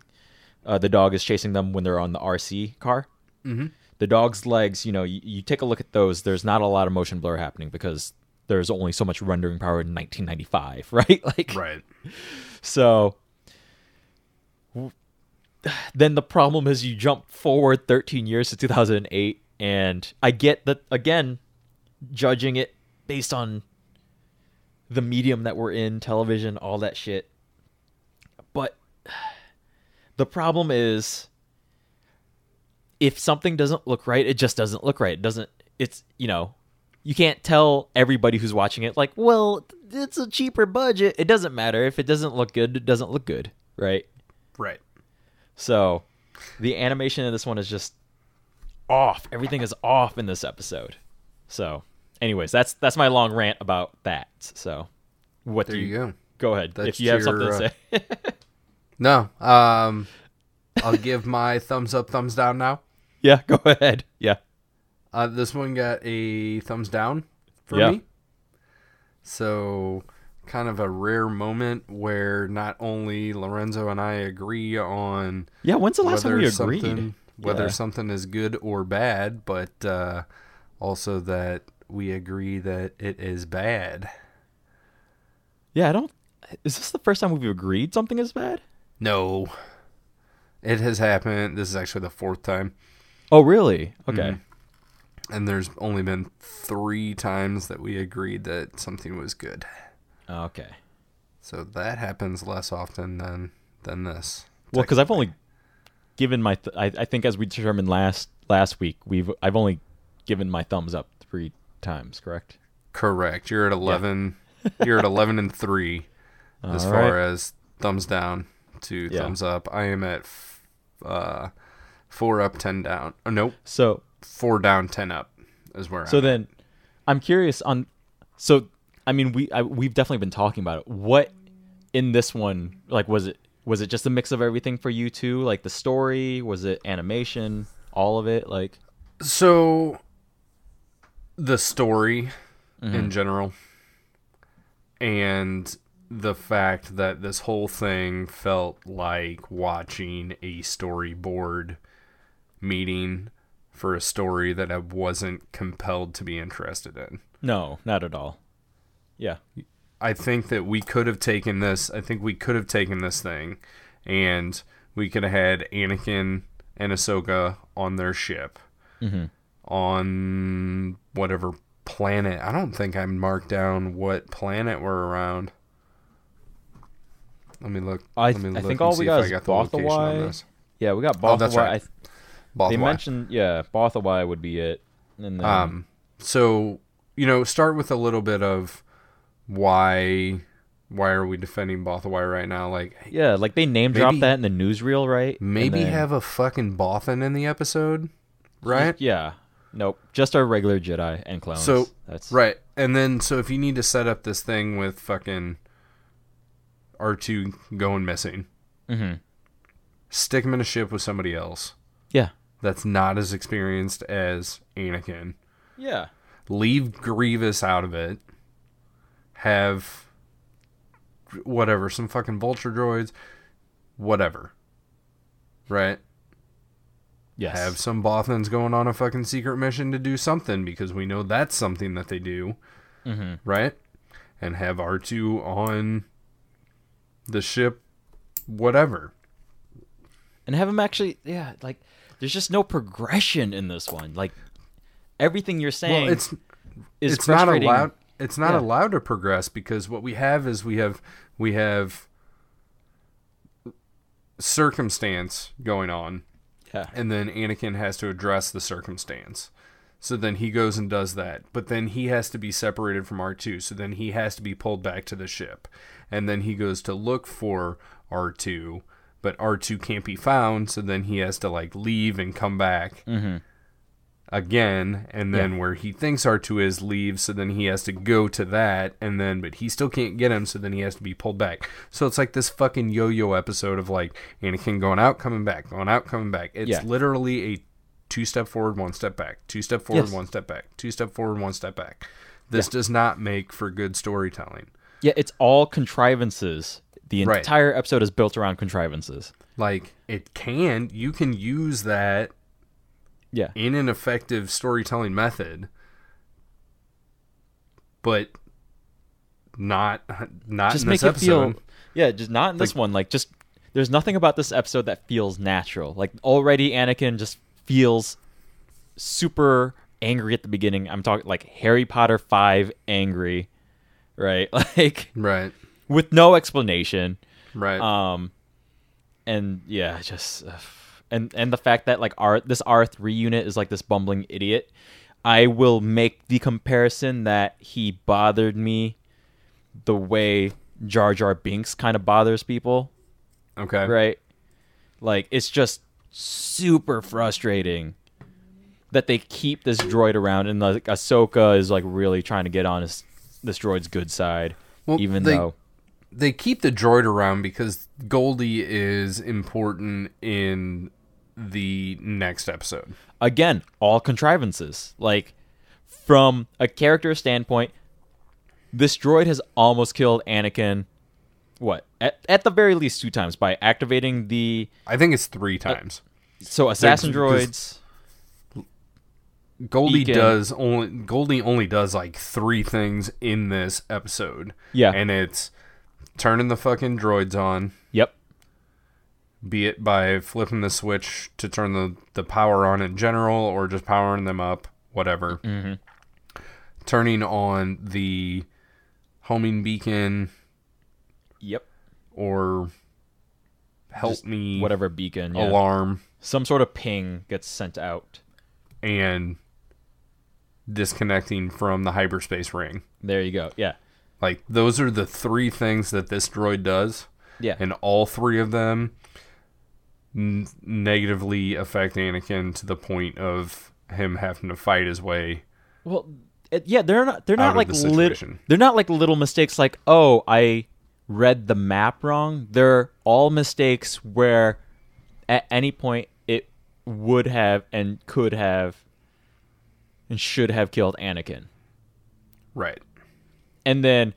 the dog is chasing them when they're on the RC car. Mm-hmm. The dog's legs, you know, you take a look at those, there's not a lot of motion blur happening because there's only so much rendering power in 1995, right? Like, right. So then the problem is you jump forward 13 years to 2008, and I get that, again, judging it based on the medium that we're in, television, all that shit. But the problem is, if something doesn't look right, it just doesn't look right. It's, you know, you can't tell everybody who's watching it like, well, it's a cheaper budget. It doesn't matter. If it doesn't look good, it doesn't look good, right? Right. So the animation in this one is just off. Everything is off in this episode. So anyways, that's my long rant about that. So what There do you go ahead That's if you have something your, to say. No. I'll give my thumbs up, thumbs down now. Yeah, go ahead. Yeah. This one got a thumbs down for me. So, kind of a rare moment where not only Lorenzo and I agree on When's the last time we agreed? Whether something is good or bad, but also that we agree that it is bad. Yeah, is this the first time we've agreed something is bad? No. It has happened. This is actually the 4th time. Oh, really? Okay. Mm-hmm. And there's only been 3 times that we agreed that something was good. Okay. So that happens less often than this. Well, because I've only given my... I think as we determined last week, I've only given my thumbs up 3 times, correct? Correct. You're at 11. Yeah. You're at 11 and 3 as far as thumbs down to thumbs up. I am at 4 up, 10 down. Oh, nope. So 4 down, 10 up is where So I'm then I'm curious on... So, I mean, we've definitely been talking about it. What in this one, like, was it just a mix of everything for you too? Like the story? Was it animation? All of it? Like... So, the story in general, and the fact that this whole thing felt like watching a storyboard meeting for a story that I wasn't compelled to be interested in. No, not at all. Yeah. I think that we could have taken this. I think we could have taken this thing, and we could have had Anakin and Ahsoka on their ship, on whatever planet. I don't think I marked down what planet we're around. Let me look. I think all we got is Bothawai. Yeah, we got Bothawai. Oh, that's right. They mentioned, Bothawai would be it. And then, so, start with a little bit of why are we defending Bothawai right now? Like, yeah, like they name dropped that in the newsreel, right? Maybe have a fucking Bothan in the episode, right? Yeah. Nope. Just our regular Jedi and clones. So, right. And then, so if you need to set up this thing with fucking R2 going missing, stick him in a ship with somebody else. Yeah. That's not as experienced as Anakin. Yeah. Leave Grievous out of it. Have whatever, some fucking vulture droids. Whatever. Right? Yes. Have some Bothans going on a fucking secret mission to do something, because we know that's something that they do. Right? And have R2 on the ship, whatever. And have him actually, like, there's just no progression in this one. Like, everything you're saying it's not allowed. It's not allowed to progress, because what we have is we have circumstance going on. Yeah. And then Anakin has to address the circumstance. So then he goes and does that. But then he has to be separated from R2. So then he has to be pulled back to the ship. And then he goes to look for R2. But R2 can't be found. So then he has to like leave and come back again. And then where he thinks R2 is leaves. So then he has to go to that. And then, but he still can't get him. So then he has to be pulled back. So it's like this fucking yo-yo episode of like Anakin going out, coming back, going out, coming back. It's literally a 2-step forward, 1 step back, 2-step forward, 1 step back, 2-step forward, 1 step back. This does not make for good storytelling. Yeah, it's all contrivances. The entire episode is built around contrivances. Like, you can use that in an effective storytelling method, but not just in make this episode. Just not in this one. Like, just there's nothing about this episode that feels natural. Like, already Anakin just feels super angry at the beginning. I'm talking like Harry Potter 5 angry, right? Like, right, with no explanation, right? And just and the fact that like this R3 unit is like this bumbling idiot. I will make the comparison that he bothered me the way Jar Jar Binks kind of bothers people. Okay. Right? Like, it's just super frustrating that they keep this droid around, and like Ahsoka is like really trying to get on this droid's good side, even though they keep the droid around because Goldie is important in the next episode. Again, all contrivances. Like, from a character standpoint, this droid has almost killed Anakin. What? At the very least 2 times by activating the... I think it's 3 times. So assassin droids... Goldie only does like 3 things in this episode. Yeah. And it's turning the fucking droids on. Yep. Be it by flipping the switch to turn the power on in general, or just powering them up, whatever. Mm-hmm. Turning on the homing beacon. Yep. Or help just me. Whatever beacon. Yeah. Alarm. Some sort of ping gets sent out. And disconnecting from the hyperspace ring. There you go. Yeah. Like, those are the 3 things that this droid does. Yeah. And all 3 of them negatively affect Anakin to the point of him having to fight his way. Well, they're not like they're not like little mistakes like, oh, I read the map wrong. They're all mistakes where at any point it would have and could have and should have killed Anakin. Right. And then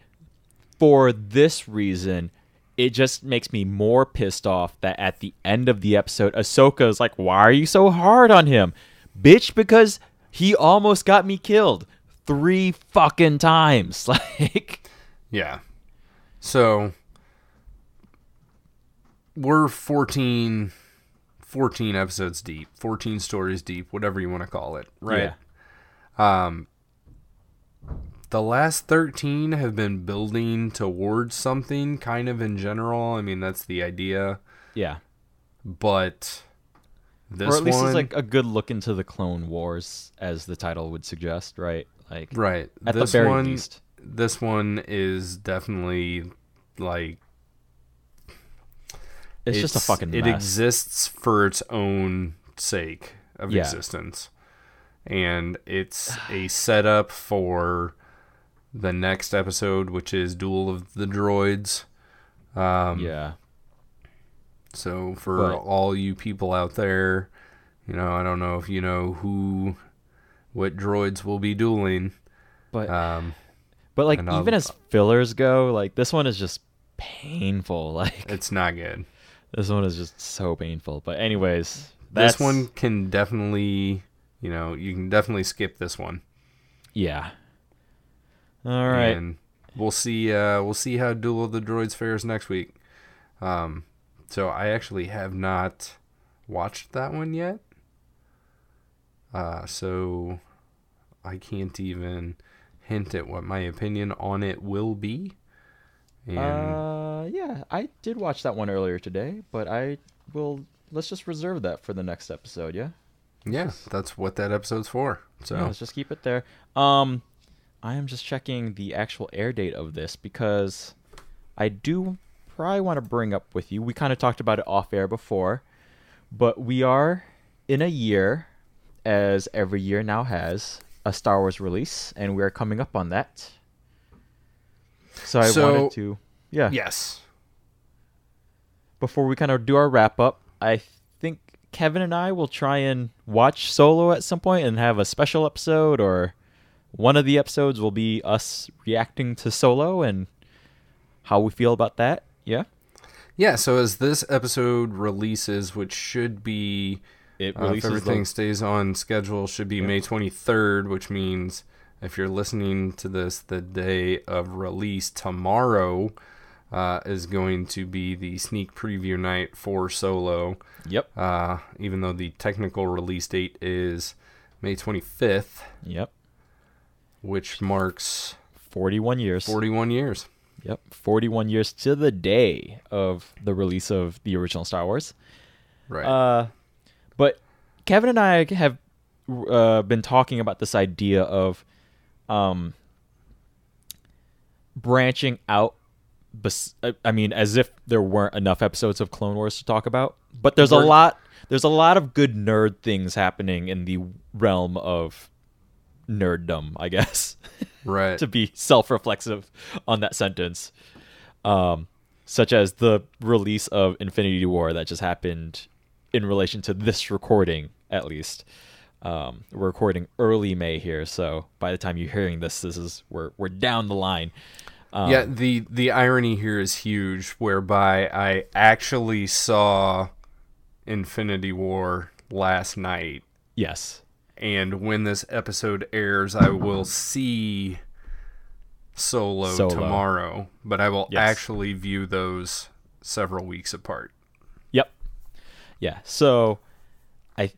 for this reason, it just makes me more pissed off that at the end of the episode, Ahsoka is like, why are you so hard on him? Bitch, because he almost got me killed 3 fucking times. Like, yeah. So we're 14 episodes deep, 14 stories deep, whatever you want to call it, right? Yeah. The last 13 have been building towards something kind of in general. I mean, that's the idea. Yeah. But this or at least one, it's like a good look into the Clone Wars, as the title would suggest, right? Like, right. At the very least. This one is definitely like... It's just a fucking mess. It exists for its own sake of existence. And it's a setup for the next episode, which is Duel of the Droids. Yeah. So for all you people out there, you know, I don't know if you know what droids will be dueling. But like, even as fillers go, like, this one is just painful. Like, it's not good. This one is just so painful. But anyways, this one can definitely, you know, you can definitely skip this one. Yeah. All right. And we'll see how Duel of the Droids fares next week. So I actually have not watched that one yet. So I can't even hint at what my opinion on it will be. And yeah, I did watch that one earlier today, but let's just reserve that for the next episode, yeah? Yeah, that's what that episode's for. So yeah, let's just keep it there. I am just checking the actual air date of this because I do probably want to bring up with you. We kind of talked about it off air before, but we are in a year, as every year now has, a Star Wars release, and we are coming up on that. So I wanted to, yeah. Yes. Before we kind of do our wrap up, I think Kevin and I will try and watch Solo at some point and have a special episode, or one of the episodes will be us reacting to Solo and how we feel about that. Yeah? Yeah, so as this episode releases, which should be, it releases if everything stays on schedule, should be May 23rd, which means if you're listening to this the day of release, tomorrow is going to be the sneak preview night for Solo. Yep. Even though the technical release date is May 25th. Yep. Which marks 41 years. 41 years. Yep. 41 years to the day of the release of the original Star Wars. Right. But Kevin and I have been talking about this idea of branching out. I mean, as if there weren't enough episodes of Clone Wars to talk about, but there's a lot. There's a lot of good nerd things happening in the realm of nerddom, I guess. Right. To be self-reflexive on that sentence, such as the release of Infinity War that just happened in relation to this recording, at least. We're recording early May here, so by the time you're hearing this is we're down the line. Yeah, the irony here is huge, whereby I actually saw Infinity War last night. Yes. And when this episode airs, I will see Solo. Tomorrow, but I will actually view those several weeks apart. Yep. Yeah. So I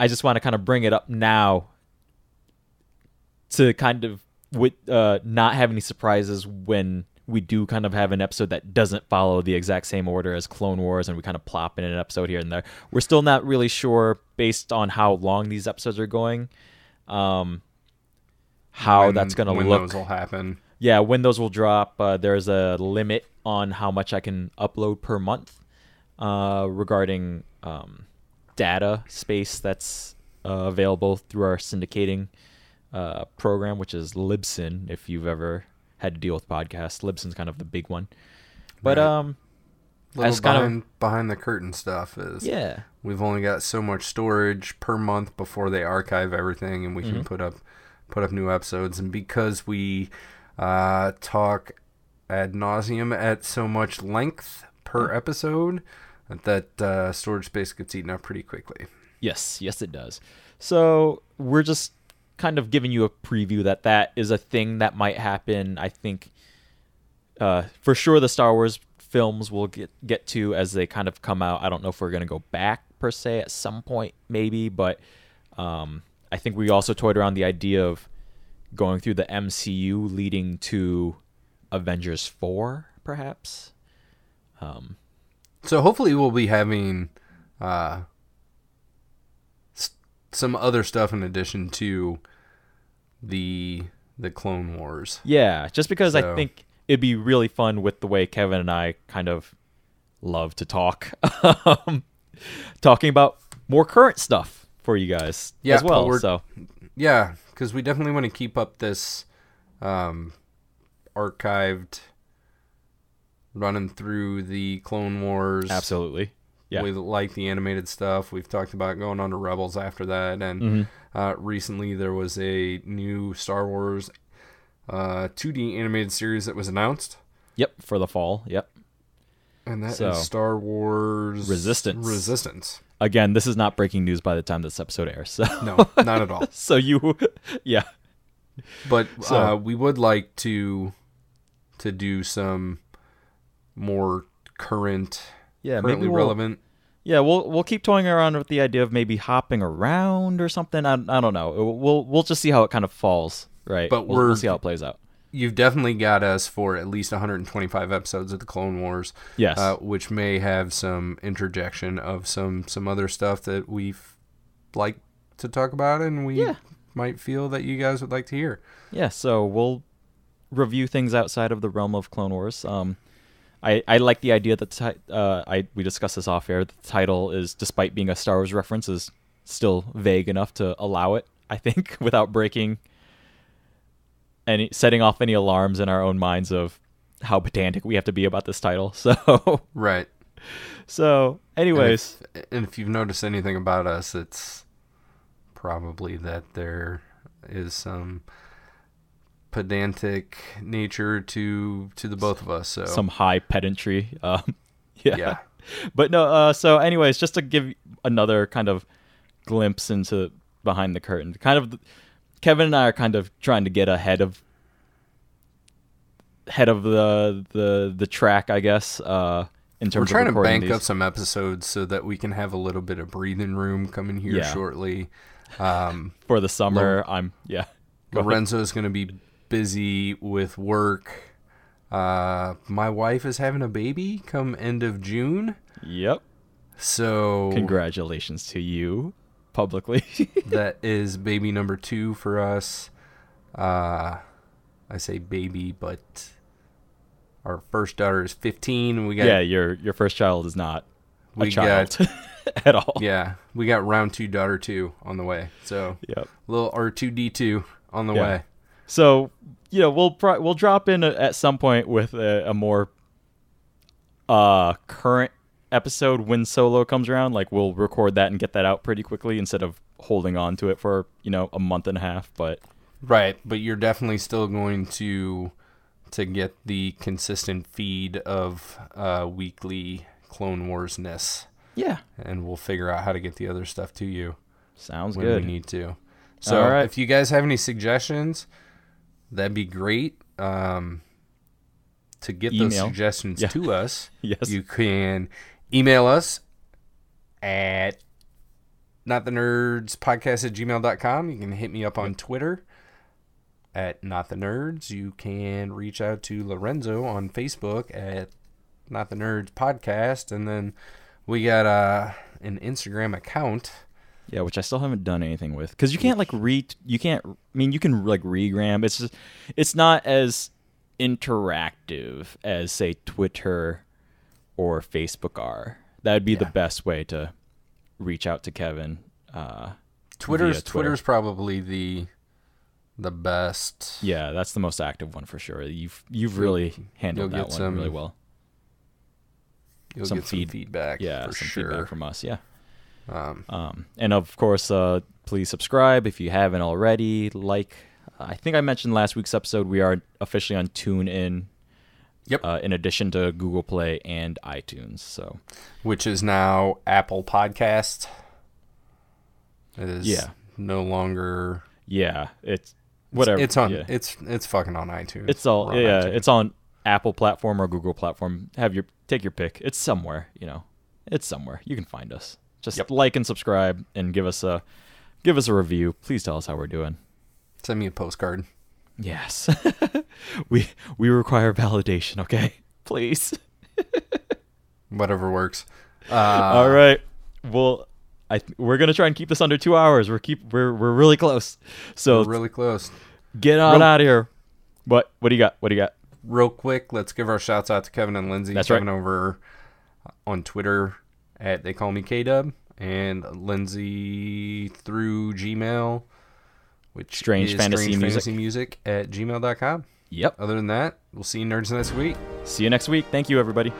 just want to kind of bring it up now to kind of not have any surprises when we do kind of have an episode that doesn't follow the exact same order as Clone Wars, and we kind of plop in an episode here and there. We're still not really sure, based on how long these episodes are going, how that's going to look. When those will happen. Yeah, when those will drop. There's a limit on how much I can upload per month regarding data space that's available through our syndicating program, which is Libsyn. If you've ever had to deal with podcasts, Libsyn's kind of the big one. But as kind of behind the curtain stuff is we've only got so much storage per month before they archive everything, and we can put up new episodes. And because we talk ad nauseum at so much length per episode, that storage space gets eaten up pretty quickly. Yes, it does. So we're just kind of giving you a preview that is a thing that might happen. I think for sure the Star Wars films will get to as they kind of come out. I don't know if we're going to go back per se at some point, maybe, but I think we also toyed around the idea of going through the MCU leading to Avengers 4, perhaps. So hopefully we'll be having some other stuff in addition to the Clone Wars. Yeah, just because I think it'd be really fun with the way Kevin and I kind of love to talk, talking about more current stuff for you guys as well. So yeah, because we definitely want to keep up this archived running through the Clone Wars. Absolutely. Yeah. We like the animated stuff. We've talked about going on to Rebels after that. And recently there was a new Star Wars 2D animated series that was announced. Yep, for the fall. Yep. And that is Star Wars Resistance. Again, this is not breaking news by the time this episode airs. So. No, not at all. So yeah. But we would like to do some more currently relevant. Yeah, we'll keep toying around with the idea of maybe hopping around or something. I don't know. We'll just see how it kind of falls, right? But we'll see how it plays out. You've definitely got us for at least 125 episodes of the Clone Wars. Yes. Which may have some interjection of some other stuff that we like to talk about, and we might feel that you guys would like to hear. Yeah, so we'll review things outside of the realm of Clone Wars. I like the idea that we discussed this off air. The title is, despite being a Star Wars reference, is still vague enough to allow it, I think, without setting off any alarms in our own minds of how pedantic we have to be about this title. So right. So, anyways, and if you've noticed anything about us, it's probably that there is some pedantic nature to the both of us. So some high pedantry. Yeah. But no. So, anyways, just to give another kind of glimpse into behind the curtain, kind of. Kevin and I are kind of trying to get ahead of the track, I guess. In terms we're trying of to bank these. up some episodes so that we can have a little bit of breathing room coming here shortly. For the summer, Lorenzo is going to be busy with work. My wife is having a baby come end of June. Yep. So congratulations to you. publicly. That is baby number 2 for us. I say baby, but our first daughter is 15. And we got your first child is not a we child got at all. Yeah, we got round 2 daughter 2 on the way. So Yep. little R2D2 on the way. So we'll drop in at some point with a more current episode when Solo comes around. Like we'll record that and get that out pretty quickly instead of holding on to it for a month and a half. But right, but you're definitely still going to get the consistent feed of weekly Clone Wars-ness. Yeah, and we'll figure out how to get the other stuff to you. Sounds when good. We need to. So All right. if you guys have any suggestions, that'd be great. To get those suggestions to us, yes. You can email us at notthenerdspodcast@gmail.com. You can hit me up on Twitter at nottthenerds. You can reach out to Lorenzo on Facebook at notthenerdspodcast, and then we got an Instagram account. Yeah, which I still haven't done anything with because you can regram. It's not as interactive as say Twitter or Facebook are. That would be the best way to reach out to Kevin. Twitter's probably the best. Yeah, that's the most active one for sure. You've really handled that one really well. You'll get some feedback. Yeah, for some sure. feedback from us. Yeah. And of course, please subscribe if you haven't already. I think I mentioned last week's episode, we are officially on TuneIn. Yep. In addition to Google Play and iTunes, which is now Apple Podcast. It is no longer. Yeah, it's whatever. It's on. Yeah. It's fucking on iTunes. It's all iTunes. It's on Apple platform or Google platform. Take your pick. It's somewhere. It's somewhere. You can find us. Just like and subscribe and give us a review. Please tell us how we're doing. Send me a postcard. Yes. we require validation, okay? Please. Whatever works. All right. Well, we're going to try and keep this under 2 hours. We're really close. So we're really close. Get on out of here. What do you got? Real quick, let's give our shouts out to Kevin and Lindsay. That's Kevin right. over on Twitter at They Call Me K-Dub, and Lindsay through Gmail, which Strange is Fantasy Music at gmail.com. Yep. Other than that, we'll see you nerds next week. See you next week. Thank you, everybody.